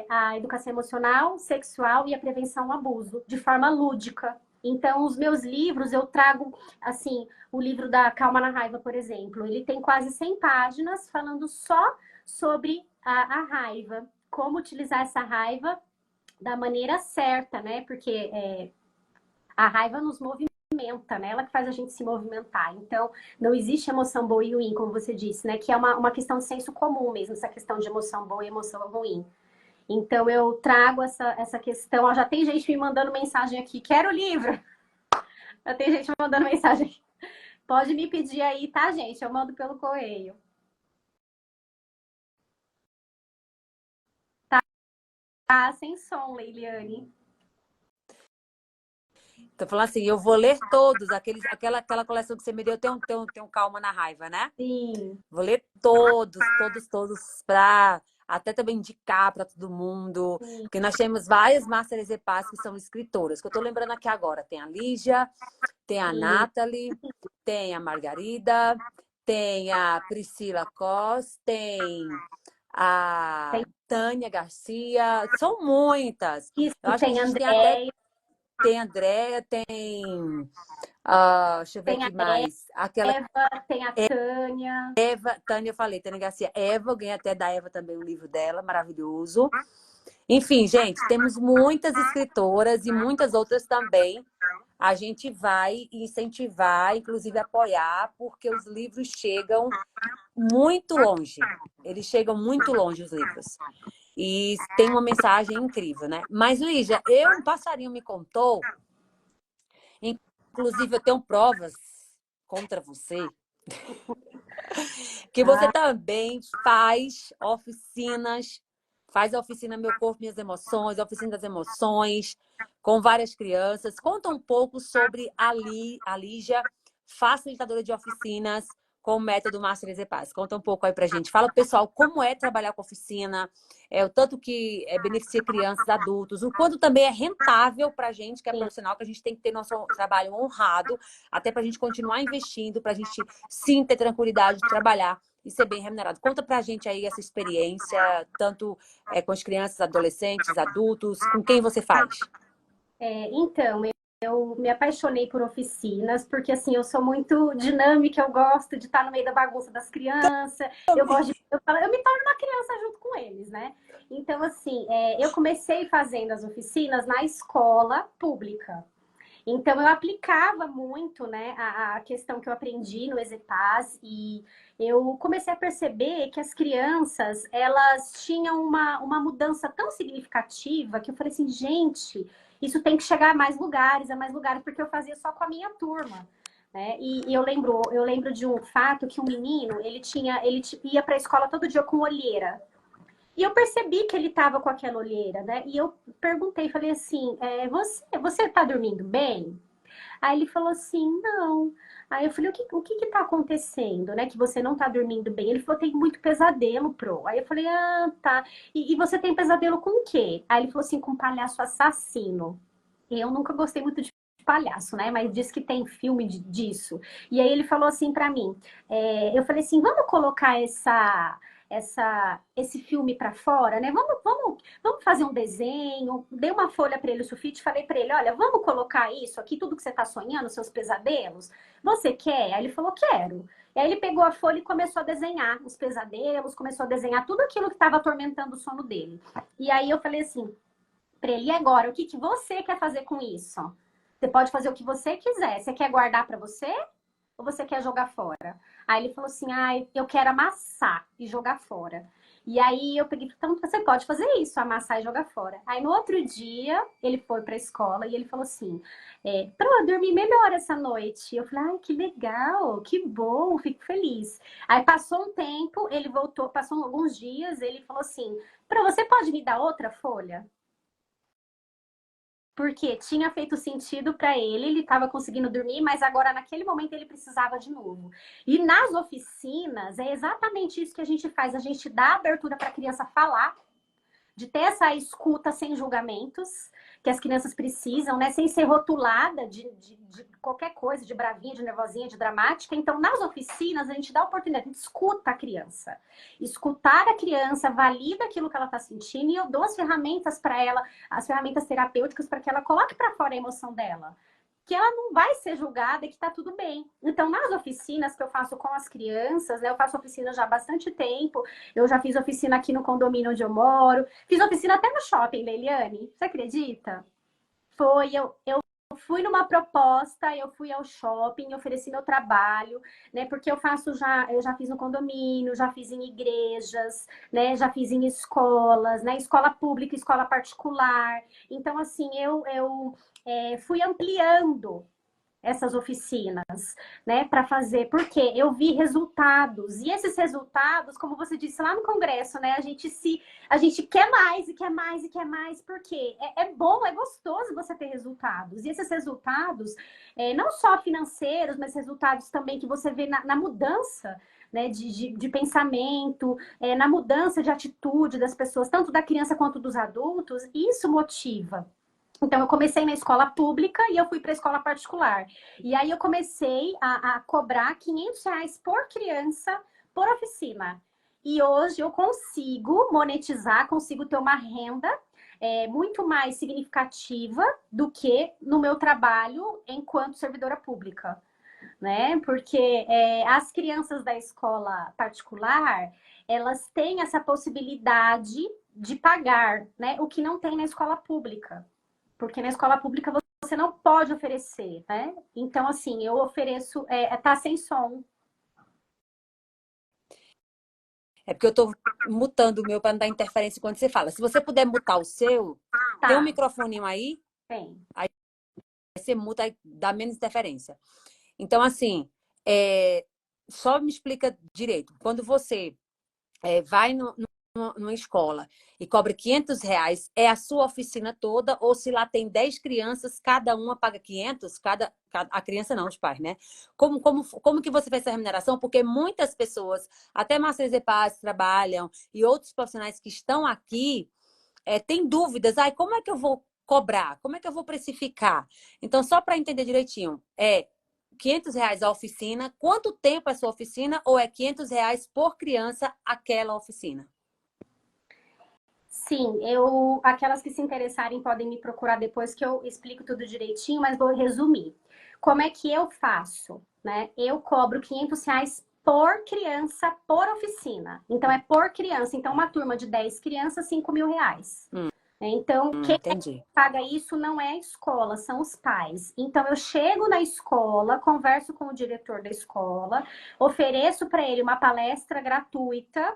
a educação emocional, sexual e a prevenção ao abuso, de forma lúdica. Então, os meus livros, eu trago, assim, o livro da Calma na Raiva, por exemplo. Ele tem quase 100 páginas falando só sobre a raiva. Como utilizar essa raiva da maneira certa, né? Porque a raiva nos movimenta, né? Ela que faz a gente se movimentar. Então, não existe emoção boa e ruim, como você disse, né? Que é uma questão de senso comum mesmo, essa questão de emoção boa e emoção ruim. Então, eu trago essa questão. Ó, já tem gente me mandando mensagem aqui. Quero o livro! Já tem gente me mandando mensagem aqui. Pode me pedir aí, tá, gente? Eu mando pelo correio. Tá sem som, Leiliane. Tô falando assim, eu vou ler todos, aquela coleção que você me deu, tem um Calma na Raiva, né? Sim. Vou ler todos, pra até também indicar para todo mundo. Sim. Porque nós temos várias Master Paz que são escritoras, que eu tô lembrando aqui agora. Tem a Lígia, tem a Sim. Nathalie, tem a Margarida, tem a Priscila Cos, tem a Tem Tânia Garcia. São muitas. isso, Eu acho que a tem gente tem até... André, Tem a Andréia, tem... deixa eu ver tem a aqui mais. Aquela Eva, tem a Tânia. Eva, Tânia, eu falei, Tânia Garcia. Eva, eu ganhei até da Eva também um livro dela, maravilhoso. Enfim, gente, temos muitas escritoras e muitas outras também. A gente vai incentivar, inclusive apoiar, porque os livros chegam muito longe. Eles chegam muito longe, os livros. E tem uma mensagem incrível, né? Mas, Lígia, um passarinho me contou, inclusive eu tenho provas contra você, que você Ah, também faz a oficina Meu Corpo, Minhas Emoções, a oficina das emoções, com várias crianças. Conta um pouco sobre a Lígia, facilitadora de oficinas com o método Master Paz. Conta um pouco aí pra gente. Fala, pessoal, como é trabalhar com oficina, o tanto que beneficia crianças, adultos, o quanto também é rentável pra gente, que é sim. profissional, que a gente tem que ter nosso trabalho honrado, até pra gente continuar investindo, pra gente sim ter tranquilidade de trabalhar e ser bem remunerado. Conta pra gente aí essa experiência, tanto com as crianças, adolescentes, adultos, com quem você faz. Então, eu me apaixonei por oficinas, porque assim, eu sou muito dinâmica, eu gosto de estar no meio da bagunça das crianças, eu gosto de, eu me torno uma criança junto com eles, né? Então, assim, eu comecei fazendo as oficinas na escola pública. Então, eu aplicava muito, né, a questão que eu aprendi no Exepaz e eu comecei a perceber que as crianças, elas tinham uma mudança tão significativa que eu falei assim, gente, isso tem que chegar a mais lugares, porque eu fazia só com a minha turma. Né? E eu lembro de um fato que um menino, ele ia para a escola todo dia com olheira. E eu percebi que ele estava com aquela olheira, né? E eu perguntei, falei assim, você tá dormindo bem? Aí ele falou assim, não. Aí eu falei, o que tá acontecendo, né? Que você não tá dormindo bem? Ele falou, tem muito pesadelo, Pro. Aí eu falei, ah, tá. E você tem pesadelo com o quê? Aí ele falou assim, com palhaço assassino. E eu nunca gostei muito de palhaço, né? Mas diz que tem filme disso. E aí ele falou assim pra mim, eu falei assim, vamos colocar esse filme para fora, né? Vamos fazer um desenho. Dei uma folha para ele, o sulfite, falei para ele: olha, vamos colocar isso aqui, tudo que você está sonhando, seus pesadelos. Você quer? Aí ele falou: quero. E aí ele pegou a folha e começou a desenhar os pesadelos, começou a desenhar tudo aquilo que estava atormentando o sono dele. E aí eu falei assim para ele: e agora, o que você quer fazer com isso? Você pode fazer o que você quiser. Você quer guardar para você ou você quer jogar fora? Aí ele falou assim, eu quero amassar e jogar fora. E aí eu peguei, então você pode fazer isso, amassar e jogar fora. Aí no outro dia, ele foi pra escola e ele falou assim, pra eu dormir melhor essa noite. Eu falei, ai, que legal, que bom, fico feliz. Aí passou um tempo, ele voltou, passou alguns dias, ele falou assim, pra você pode me dar outra folha? Porque tinha feito sentido para ele estava conseguindo dormir, mas agora naquele momento ele precisava de novo. E nas oficinas é exatamente isso que a gente faz, a gente dá abertura para a criança falar, de ter essa escuta sem julgamentos, que as crianças precisam, né? Sem ser rotulada de qualquer coisa, de bravinha, de nervosinha, de dramática. Então, nas oficinas, a gente dá a oportunidade, a gente escuta a criança. Escutar a criança, valida aquilo que ela está sentindo e eu dou as ferramentas para ela, as ferramentas terapêuticas para que ela coloque para fora a emoção dela, que ela não vai ser julgada e que tá tudo bem. Então, nas oficinas que eu faço com as crianças, né, eu faço oficina já há bastante tempo, eu já fiz oficina aqui no condomínio onde eu moro, fiz oficina até no shopping, Leiliane, você acredita? Foi, eu fui numa proposta, eu fui ao shopping, ofereci meu trabalho, né? Porque eu já fiz no condomínio, já fiz em igrejas, né? Já fiz em escolas, né? Escola pública, escola particular. Então, assim, fui ampliando essas oficinas, né, para fazer, porque eu vi resultados e esses resultados, como você disse lá no congresso, né, a gente quer mais e quer mais e quer mais, porque é bom, é gostoso você ter resultados e esses resultados, não só financeiros, mas resultados também que você vê na mudança, né, de pensamento, na mudança de atitude das pessoas, tanto da criança quanto dos adultos, isso motiva. Então, eu comecei na escola pública e eu fui para a escola particular. E aí eu comecei a cobrar R$ 500 por criança por oficina. E hoje eu consigo monetizar, consigo ter uma renda muito mais significativa do que no meu trabalho enquanto servidora pública, né? Porque as crianças da escola particular, elas têm essa possibilidade de pagar, né? O que não tem na escola pública. Porque na escola pública você não pode oferecer, né? Então, assim, eu ofereço, tá sem som. É porque eu tô mutando o meu para não dar interferência quando você fala. Se você puder mutar o seu, tem um Tá, microfoninho aí, tem. aí você muta e dá menos interferência. Então, assim, só me explica direito. Quando você vai numa escola e cobra R$ 500, é a sua oficina toda, ou se lá tem 10 crianças, cada uma paga 500, a criança não, os pais, né? Como que você fez essa remuneração? Porque muitas pessoas, até Master Paz trabalham e outros profissionais que estão aqui, têm dúvidas. Ai, como é que eu vou cobrar? Como é que eu vou precificar? Então, só para entender direitinho, R$ 500 a oficina. Quanto tempo é a sua oficina? Ou é R$ 500 por criança aquela oficina? Sim, aquelas que se interessarem podem me procurar depois que eu explico tudo direitinho, mas vou resumir. Como é que eu faço, né? Eu cobro R$ 500 por criança por oficina. Então é por criança. Então uma turma de 10 crianças, R$ 5.000. Então, quem Entendi. paga isso não é a escola, são os pais. Então, eu chego na escola, converso com o diretor da escola, ofereço para ele uma palestra gratuita,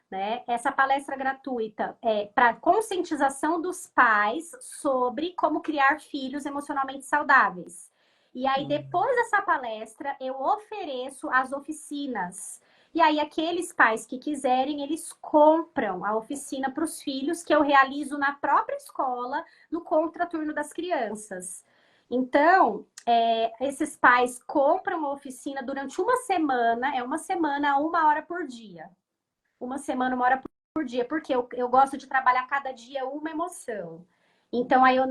né? Essa palestra gratuita é para conscientização dos pais sobre como criar filhos emocionalmente saudáveis. E aí, depois dessa palestra, eu ofereço as oficinas. E aí, aqueles pais que quiserem, eles compram a oficina para os filhos, que eu realizo na própria escola, no contraturno das crianças. Então, esses pais compram a oficina durante uma semana, é uma semana, 1 hora por dia. Uma semana, 1 hora por dia, porque eu gosto de trabalhar cada dia uma emoção. Então, aí eu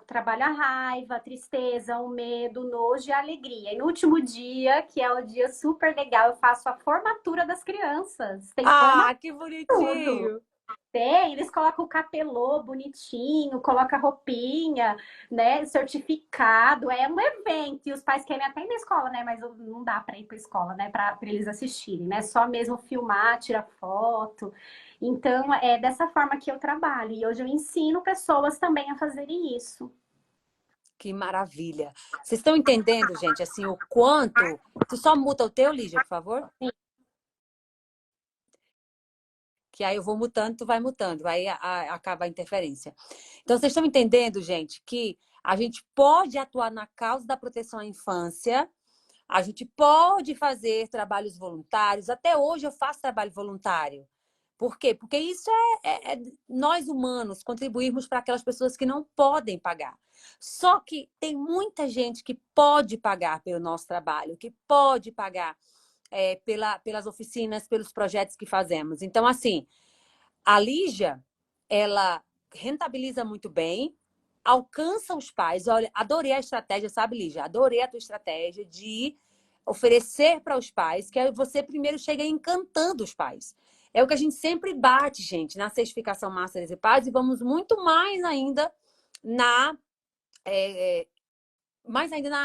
trabalho a raiva, a tristeza, o medo, o nojo e a alegria. E no último dia, que é o dia super legal, eu faço a formatura das crianças. Tem formatura. Ah, que bonitinho! Tem, eles colocam o capelô bonitinho, colocam a roupinha, né? Certificado, é um evento. E os pais querem até ir na escola, né? Mas não dá para ir para a escola, né? Para eles assistirem, né? Só mesmo filmar, tirar foto. Então, é dessa forma que eu trabalho. E hoje eu ensino pessoas também a fazerem isso. Que maravilha! Vocês estão entendendo, gente, assim, o quanto... Tu só muta o teu, Lígia, por favor? que aí eu vou mutando, tu vai mutando, aí acaba a interferência. Então, vocês estão entendendo, gente, que a gente pode atuar na causa da proteção à infância, a gente pode fazer trabalhos voluntários. Até hoje eu faço trabalho voluntário. Por quê? Porque isso é nós humanos contribuirmos para aquelas pessoas que não podem pagar. Só que tem muita gente que pode pagar pelo nosso trabalho, que pode pagar pelas oficinas, pelos projetos que fazemos. Então, assim, a Lígia, ela rentabiliza muito bem, alcança os pais. Olha, adorei a estratégia, sabe, Lígia? Adorei a tua estratégia de oferecer para os pais, que você primeiro chega encantando os pais. É o que a gente sempre bate, gente, na certificação Master e Paz, e vamos muito mais ainda na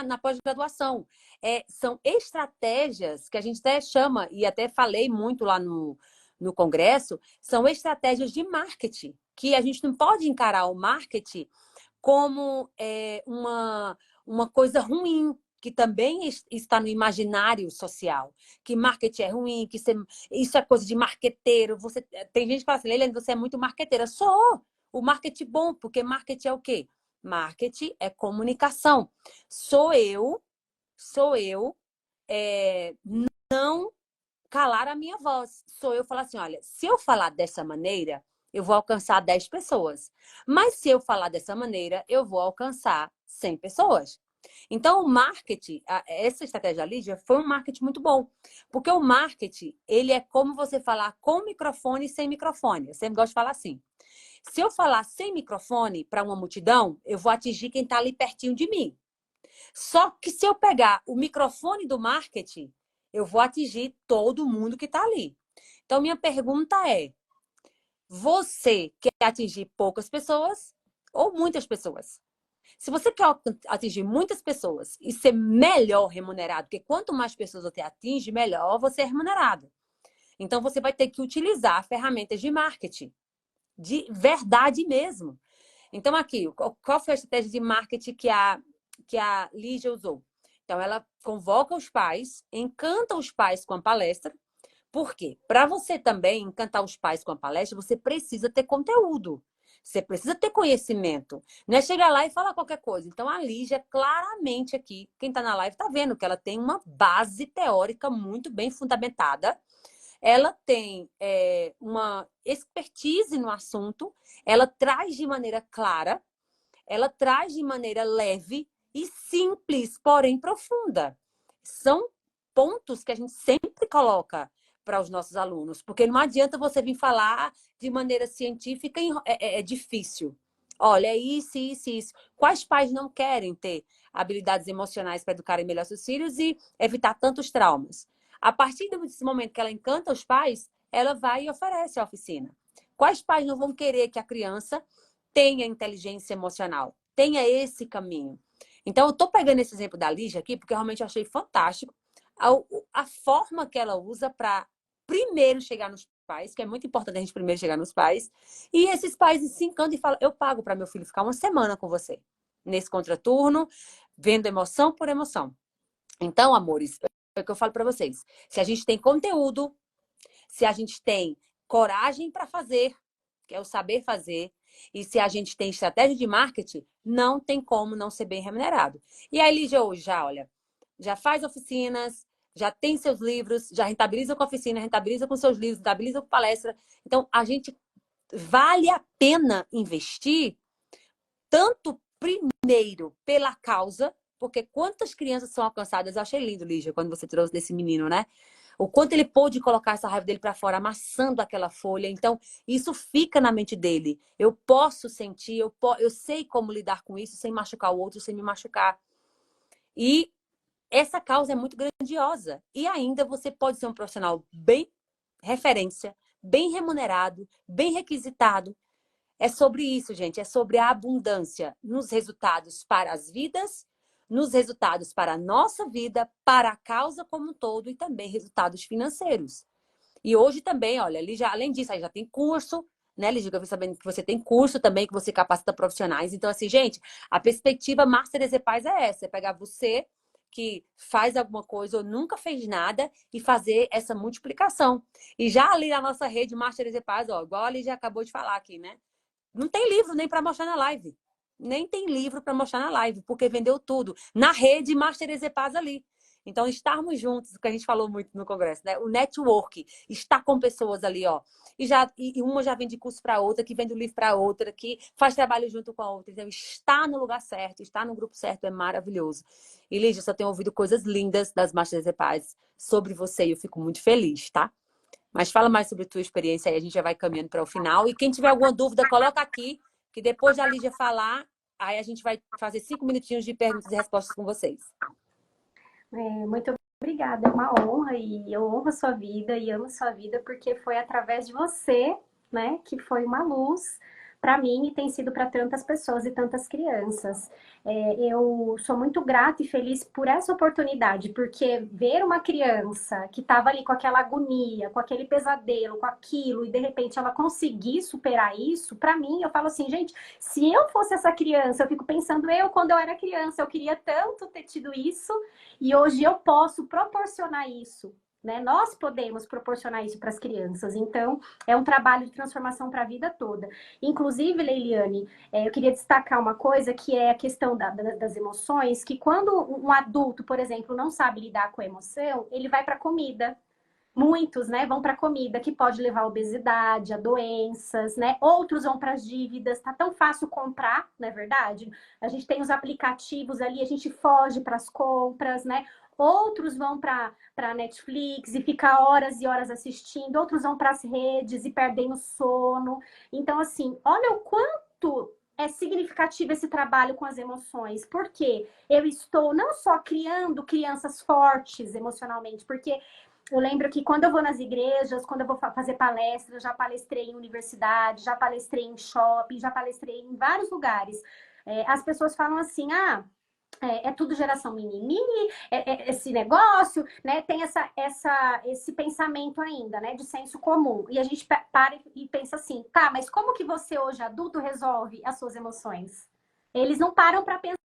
na pós-graduação. São estratégias que a gente até chama, e até falei muito lá no congresso, são estratégias de marketing, que a gente não pode encarar o marketing como uma coisa ruim, que também está no imaginário social, que marketing é ruim, que isso é coisa de marqueteiro. Tem gente que fala assim, Leilane, você é muito marqueteira. Sou o marketing bom, porque marketing é o quê? Marketing é comunicação. Sou eu não calar a minha voz. Sou eu falar assim, olha, se eu falar dessa maneira, eu vou alcançar 10 pessoas. Mas se eu falar dessa maneira, eu vou alcançar 100 pessoas. Então, o marketing, essa estratégia da Lídia foi um marketing muito bom. Porque o marketing, ele é como você falar com microfone e sem microfone. Eu sempre gosto de falar assim. Se eu falar sem microfone para uma multidão, eu vou atingir quem está ali pertinho de mim. Só que se eu pegar o microfone do marketing, eu vou atingir todo mundo que está ali. Então, minha pergunta é: você quer atingir poucas pessoas ou muitas pessoas? Se você quer atingir muitas pessoas e ser melhor remunerado, porque quanto mais pessoas você atinge, melhor você é remunerado. Então, você vai ter que utilizar ferramentas de marketing, de verdade mesmo. Então, aqui, qual foi a estratégia de marketing que a Lígia usou? Então, ela convoca os pais, encanta os pais com a palestra. Por quê? Para você também encantar os pais com a palestra, você precisa ter conteúdo. Você precisa ter conhecimento. Não é chegar lá e falar qualquer coisa. Então, a Lígia, claramente aqui, quem está na live está vendo que ela tem uma base teórica muito bem fundamentada. Ela tem uma expertise no assunto, ela traz de maneira clara, ela traz de maneira leve e simples, porém profunda. São pontos que a gente sempre coloca para os nossos alunos, porque não adianta você vir falar de maneira científica, é difícil. Olha, é isso, isso, isso. Quais pais não querem ter habilidades emocionais para educarem melhor seus filhos e evitar tantos traumas? A partir desse momento que ela encanta os pais, ela vai e oferece a oficina. Quais pais não vão querer que a criança tenha inteligência emocional, tenha esse caminho? Então, eu estou pegando esse exemplo da Lígia aqui, porque eu realmente achei fantástico a forma que ela usa para primeiro chegar nos pais, que é muito importante a gente primeiro chegar nos pais, e esses pais se encantam e falam, eu pago para meu filho ficar uma semana com você, nesse contraturno, vendo emoção por emoção. Então, amores, é o que eu falo para vocês. Se a gente tem conteúdo, se a gente tem coragem para fazer, que é o saber fazer, e se a gente tem estratégia de marketing, não tem como não ser bem remunerado. E a Lígia hoje já, olha, já faz oficinas, já tem seus livros, já rentabiliza com oficina, rentabiliza com seus livros, rentabiliza com palestra. Então, a gente vale a pena investir tanto primeiro pela causa, porque quantas crianças são alcançadas? Eu achei lindo, Lígia, quando você trouxe desse menino, né? O quanto ele pôde colocar essa raiva dele para fora, amassando aquela folha. Então, isso fica na mente dele. Eu posso sentir, eu sei como lidar com isso sem machucar o outro, sem me machucar. E essa causa é muito grandiosa. E ainda você pode ser um profissional bem referência, bem remunerado, bem requisitado. É sobre isso, gente. É sobre a abundância nos resultados para as vidas, nos resultados para a nossa vida, para a causa como um todo e também resultados financeiros. E hoje também, olha, Lígia, além disso, aí já tem curso, né, Lígia? Eu fui sabendo que você tem curso também, que você capacita profissionais. Então, assim, gente, a perspectiva Master EZ Paz é essa: é pegar você que faz alguma coisa ou nunca fez nada e fazer essa multiplicação. E já ali na nossa rede Master e Paz, ó, igual a Lígia acabou de falar aqui, né? Não tem livro nem para mostrar na live. Nem tem livro para mostrar na live, porque vendeu tudo. Na rede Master e Paz ali. Então, estarmos juntos, o que a gente falou muito no congresso, né? O network, estar com pessoas ali, ó. E uma já vende curso para outra, que vende o livro para outra, que faz trabalho junto com a outra. Então, estar no lugar certo, estar no grupo certo é maravilhoso. E, Lígia, só tenho ouvido coisas lindas das Masters e Paz sobre você e eu fico muito feliz, tá? Mas fala mais sobre a tua experiência aí, a gente já vai caminhando para o final. E quem tiver alguma dúvida, coloca aqui, que depois da Lígia falar, aí a gente vai fazer 5 minutinhos de perguntas e respostas com vocês. Muito obrigada, é uma honra e eu honro a sua vida e amo a sua vida porque foi através de você, né, que foi uma luz para mim e tem sido para tantas pessoas e tantas crianças. Eu sou muito grata e feliz por essa oportunidade, porque ver uma criança que estava ali com aquela agonia, com aquele pesadelo, com aquilo, e de repente ela conseguir superar isso, para mim, eu falo assim, gente, se eu fosse essa criança, eu fico pensando, quando eu era criança, eu queria tanto ter tido isso, e hoje eu posso proporcionar isso. Né? Nós podemos proporcionar isso para as crianças. Então, é um trabalho de transformação para a vida toda. Inclusive, Leiliane, eu queria destacar uma coisa que é a questão das emoções, que quando um adulto, por exemplo, não sabe lidar com a emoção, ele vai para a comida. Muitos, né, vão para a comida, que pode levar a obesidade, a doenças, né? Outros vão para as dívidas. Tá tão fácil comprar, não é verdade? A gente tem os aplicativos ali, a gente foge para as compras, né? Outros vão para Netflix e ficar horas e horas assistindo. Outros vão para as redes e perdem o sono. Então, assim, olha o quanto é significativo esse trabalho com as emoções, porque eu estou não só criando crianças fortes emocionalmente, porque eu lembro que quando eu vou nas igrejas, quando eu vou fazer palestras, já palestrei em universidade, já palestrei em shopping, já palestrei em vários lugares. As pessoas falam assim, é tudo geração mimimi, esse negócio, né? Tem esse pensamento ainda, né? De senso comum. E a gente para e pensa assim, tá, mas como que você hoje, adulto, resolve as suas emoções? Eles não param para pensar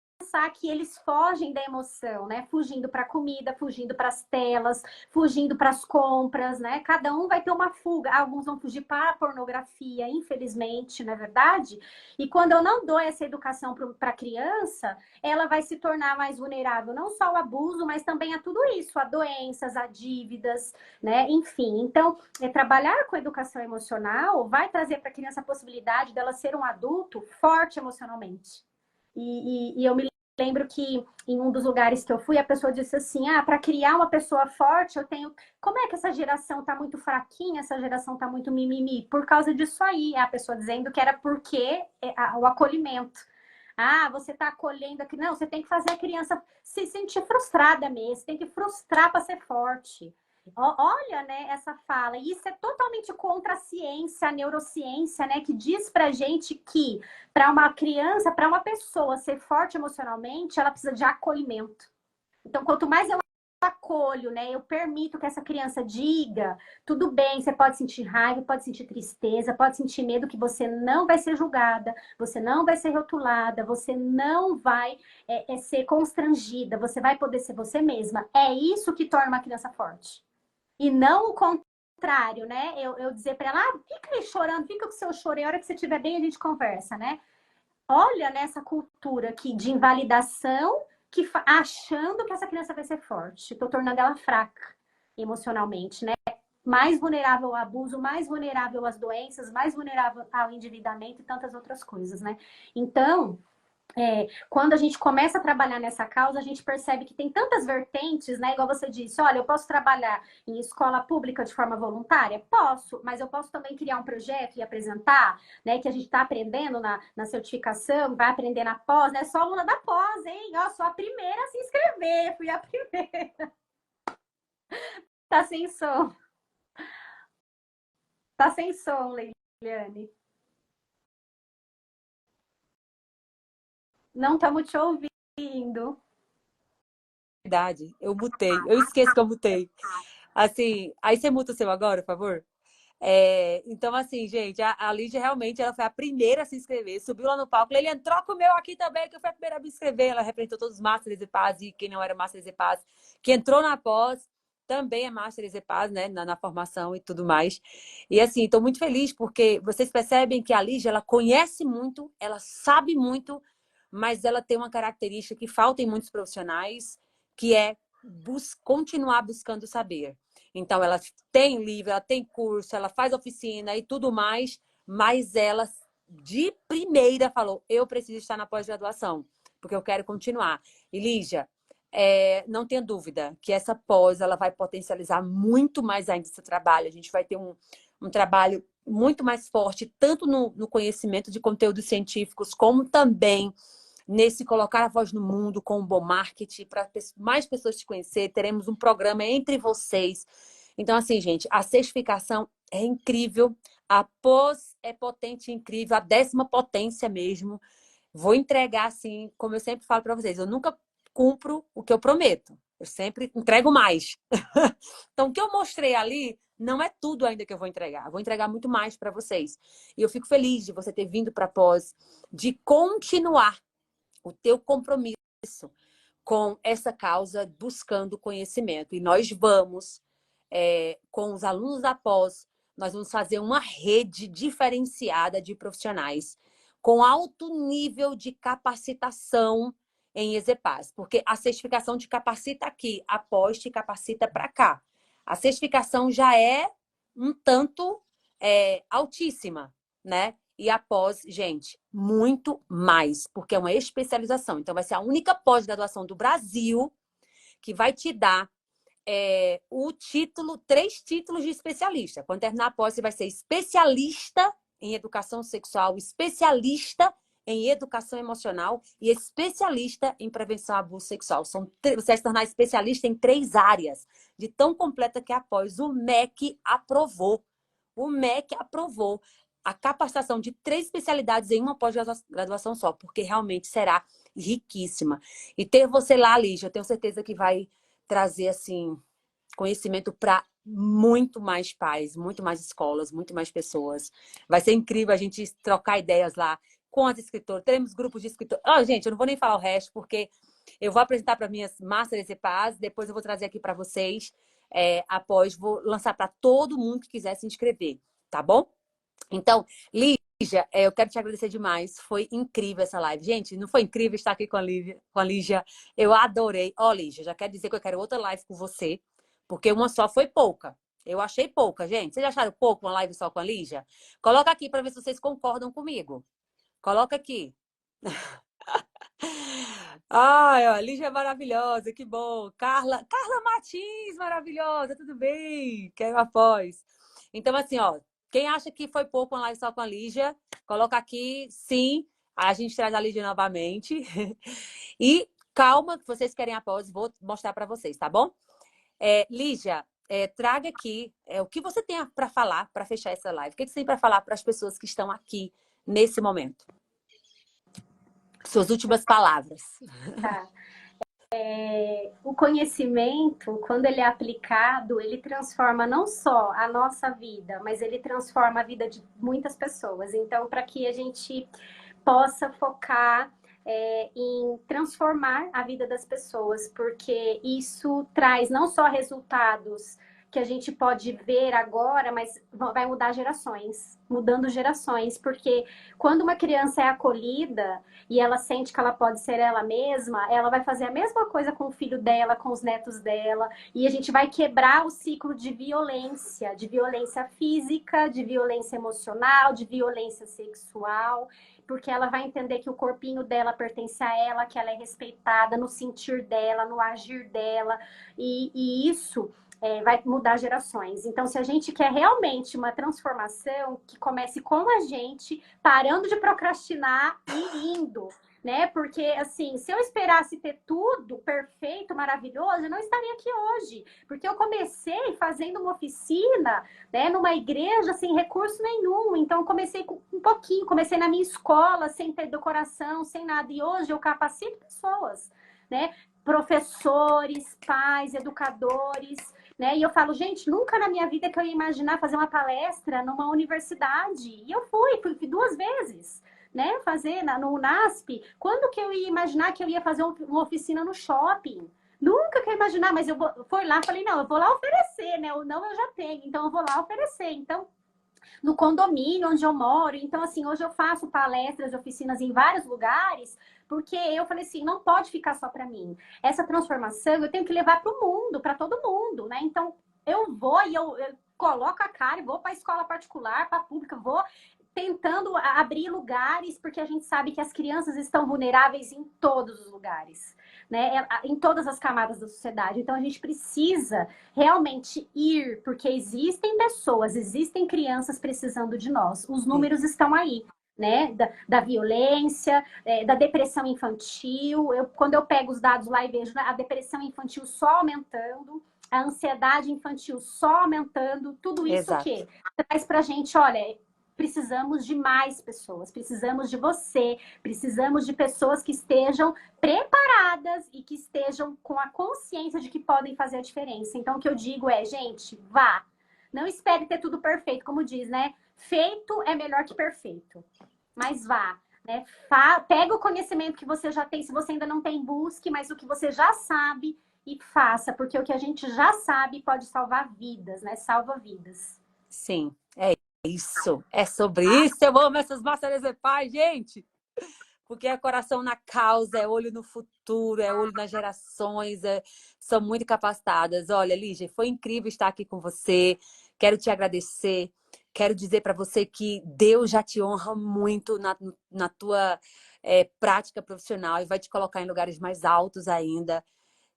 que eles fogem da emoção, né? Fugindo para a comida, fugindo para as telas, fugindo para as compras, né? Cada um vai ter uma fuga. Alguns vão fugir para a pornografia, infelizmente, não é verdade? E quando eu não dou essa educação para a criança, ela vai se tornar mais vulnerável, não só ao abuso, mas também a tudo isso, a doenças, a dívidas, né? Enfim, então, trabalhar com educação emocional vai trazer para a criança a possibilidade dela ser um adulto forte emocionalmente. E eu me lembro que em um dos lugares que eu fui, a pessoa disse assim, para criar uma pessoa forte, eu tenho... Como é que essa geração está muito fraquinha, essa geração está muito mimimi? Por causa disso aí, a pessoa dizendo que era porque o acolhimento. Você está acolhendo aqui. Não, você tem que fazer a criança se sentir frustrada mesmo, você tem que frustrar para ser forte. Olha, né, essa fala. E isso é totalmente contra a ciência, a neurociência, né, que diz pra gente que para uma criança, para uma pessoa ser forte emocionalmente, ela precisa de acolhimento. Então, quanto mais eu acolho, né, eu permito que essa criança diga, tudo bem, você pode sentir raiva, pode sentir tristeza, pode sentir medo, que você não vai ser julgada, você não vai ser rotulada, você não vai ser constrangida, você vai poder ser você mesma. É isso que torna uma criança forte. E não o contrário, né? Eu dizer para ela, fica aí chorando, fica com o seu choro, e a hora que você estiver bem a gente conversa, né? Olha nessa cultura aqui de invalidação, achando que essa criança vai ser forte. Estou tornando ela fraca emocionalmente, né? Mais vulnerável ao abuso, mais vulnerável às doenças, mais vulnerável ao endividamento e tantas outras coisas, né? Então, quando a gente começa a trabalhar nessa causa, a gente percebe que tem tantas vertentes, né? Igual você disse, olha, eu posso trabalhar em escola pública de forma voluntária? Posso, mas eu posso também criar um projeto e apresentar, né? Que a gente está aprendendo na certificação, vai aprender na pós, né? Sou aluna da pós, hein? Ó, sou a primeira a se inscrever, fui a primeira. Tá sem som. Tá sem som, Leiliane. Não estamos te ouvindo. Verdade, eu mutei. Eu esqueço que eu mutei. Assim, aí você muta o seu agora, por favor? Então, assim, gente, a Lígia realmente ela foi a primeira a se inscrever. Subiu lá no palco. Ele entrou com o meu aqui também, que eu fui a primeira a me inscrever. Ela representou todos os Masters e Paz e quem não era Masters e Paz, que entrou na pós, também é Masters e Paz, né? Na formação e tudo mais. E, assim, estou muito feliz porque vocês percebem que a Lígia, ela conhece muito, ela sabe muito, mas ela tem uma característica que falta em muitos profissionais, que é continuar buscando saber. Então, ela tem livro, ela tem curso, ela faz oficina e tudo mais, mas ela, de primeira, falou, eu preciso estar na pós-graduação, porque eu quero continuar. E, Lígia, não tenha dúvida que essa pós ela vai potencializar muito mais ainda esse trabalho. A gente vai ter um trabalho muito mais forte, tanto no conhecimento de conteúdos científicos, como também nesse colocar a voz no mundo com um bom marketing, para mais pessoas te conhecer. Teremos um programa entre vocês. Então, assim, gente, a certificação é incrível, a pós é potente e incrível, a 10ª potência mesmo. Vou entregar, assim, como eu sempre falo para vocês, eu nunca cumpro o que eu prometo. Eu sempre entrego mais. Então, o que eu mostrei ali não é tudo ainda que eu vou entregar. Eu vou entregar muito mais para vocês. E eu fico feliz de você ter vindo para a pós, de continuar o teu compromisso com essa causa, buscando conhecimento. E nós vamos, com os alunos da pós, nós vamos fazer uma rede diferenciada de profissionais com alto nível de capacitação em EZPAS, porque a certificação te capacita aqui, a pós te capacita para cá. A certificação já é um tanto altíssima, né? E após, gente, muito mais, porque é uma especialização. Então, vai ser a única pós-graduação do Brasil que vai te dar o título, 3 títulos de especialista. Quando terminar a pós, você vai ser especialista em educação sexual, especialista em educação emocional e especialista em prevenção ao abuso sexual. Você vai se tornar especialista em 3 áreas, de tão completa que é a pós. O MEC aprovou. O MEC aprovou a capacitação de 3 especialidades em uma pós-graduação só, porque realmente será riquíssima. E ter você lá, Lígia, eu tenho certeza que vai trazer, assim, conhecimento para muito mais pais, muito mais escolas, muito mais pessoas. Vai ser incrível a gente trocar ideias lá com as escritoras. Teremos grupos de escritores. Gente, eu não vou nem falar o resto, porque eu vou apresentar para minhas Masters e Paz, depois eu vou trazer aqui para vocês. Após, vou lançar para todo mundo que quiser se inscrever, tá bom? Então, Lígia, eu quero te agradecer demais. Foi incrível essa live. Gente, não foi incrível estar aqui com a Lígia? Eu adorei. Lígia, já quero dizer que eu quero outra live com você, porque uma só foi pouca. Eu achei pouca, gente. Vocês acharam pouco uma live só com a Lígia? Coloca aqui para ver se vocês concordam comigo. Coloca aqui. Ai, ó, Lígia é maravilhosa, que bom. Carla Martins, maravilhosa, tudo bem? Quero após. Então, assim, ó, quem acha que foi pouco uma live só com a Lígia, coloca aqui, sim, a gente traz a Lígia novamente. E calma, que vocês querem após, vou mostrar para vocês, tá bom? Lígia, traga aqui o que você tem para falar para fechar essa live. O que você tem para falar para as pessoas que estão aqui nesse momento? Suas últimas palavras. Tá. O conhecimento, quando ele é aplicado, ele transforma não só a nossa vida, mas ele transforma a vida de muitas pessoas. Então, para que a gente possa focar em transformar a vida das pessoas, porque isso traz não só resultados que a gente pode ver agora, mas vai mudar gerações, mudando gerações, porque quando uma criança é acolhida e ela sente que ela pode ser ela mesma, ela vai fazer a mesma coisa com o filho dela, com os netos dela, e a gente vai quebrar o ciclo de violência física, de violência emocional, de violência sexual, porque ela vai entender que o corpinho dela pertence a ela, que ela é respeitada no sentir dela, no agir dela, e isso vai mudar gerações. Então, se a gente quer realmente uma transformação, que comece com a gente, parando de procrastinar e indo, né? Porque, assim, se eu esperasse ter tudo perfeito, maravilhoso, eu não estaria aqui hoje. Porque eu comecei fazendo uma oficina, né, numa igreja sem recurso nenhum. Então, eu comecei com um pouquinho, comecei na minha escola, sem ter decoração, sem nada. E hoje eu capacito pessoas, né? Professores, pais, educadores. né? E eu falo, gente, nunca na minha vida que eu ia imaginar fazer uma palestra numa universidade. E eu fui 2 vezes, né? Fazer no UNASP. Quando que eu ia imaginar que eu ia fazer uma oficina no shopping? Nunca que eu ia imaginar, mas fui lá, falei, não, eu vou lá oferecer, né? O não eu já tenho, então eu vou lá oferecer. Então, no condomínio onde eu moro. Então, assim, hoje eu faço palestras, oficinas em vários lugares, porque eu falei assim, não pode ficar só para mim. Essa transformação eu tenho que levar para o mundo, para todo mundo, né? Então, eu vou e eu coloco a cara e vou para a escola particular, para a pública, vou tentando abrir lugares, porque a gente sabe que as crianças estão vulneráveis em todos os lugares, né? Em todas as camadas da sociedade. Então, a gente precisa realmente ir, porque existem pessoas, existem crianças precisando de nós. Os números estão aí. Né, da violência, da depressão infantil. Quando eu pego os dados lá e vejo, né, a depressão infantil só aumentando, a ansiedade infantil só aumentando, tudo isso o Exato. quê? Traz pra gente, olha, precisamos de mais pessoas, precisamos de você, precisamos de pessoas que estejam preparadas e que estejam com a consciência de que podem fazer a diferença. Então, o que eu digo é, gente, vá. Não espere ter tudo perfeito, como diz, né? Feito é melhor que perfeito. Mas vá, né? Pega o conhecimento que você já tem, se você ainda não tem, busque, mas o que você já sabe e faça, porque o que a gente já sabe pode salvar vidas, né? Salva vidas. Sim, é isso. É sobre isso. Eu amo essas Master Ezepai, gente. Porque é coração na causa, é olho no futuro, é olho nas gerações, são muito capacitadas. Olha, Lígia, foi incrível estar aqui com você. Quero te agradecer. Quero dizer para você que Deus já te honra muito na tua prática profissional e vai te colocar em lugares mais altos ainda.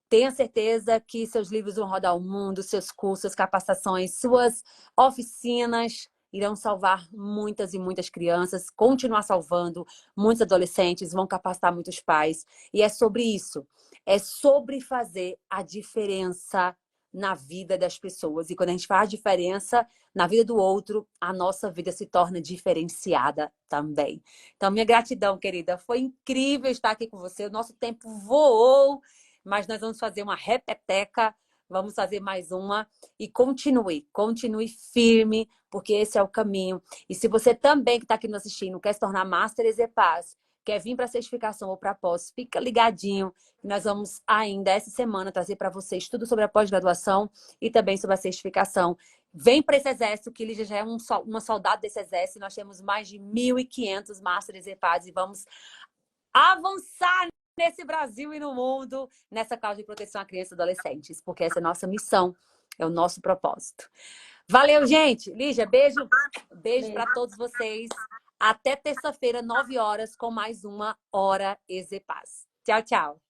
Tenha certeza que seus livros vão rodar o mundo, seus cursos, suas capacitações, suas oficinas irão salvar muitas e muitas crianças, continuar salvando muitos adolescentes, vão capacitar muitos pais. E é sobre isso. É sobre fazer a diferença na vida das pessoas. E quando a gente faz a diferença na vida do outro, a nossa vida se torna diferenciada também. Então, minha gratidão, querida. Foi incrível estar aqui com você. O nosso tempo voou. Mas nós vamos fazer uma repeteca, vamos fazer mais uma e continue firme, porque esse é o caminho. E se você também que está aqui nos assistindo quer se tornar Master Ezepaz, quer vir para a certificação ou para pós, fica ligadinho. Nós vamos ainda essa semana trazer para vocês tudo sobre a pós-graduação e também sobre a certificação. Vem para esse exército, que ele já é uma soldado desse exército. Nós temos mais de 1.500 Master Ezepaz e vamos avançar nesse Brasil e no mundo, nessa causa de proteção a crianças e adolescentes, porque essa é a nossa missão, é o nosso propósito. Valeu, gente! Lígia, beijo. Beijo para todos vocês. Até terça-feira, 9 horas, com mais uma Hora Ezepaz. Tchau, tchau.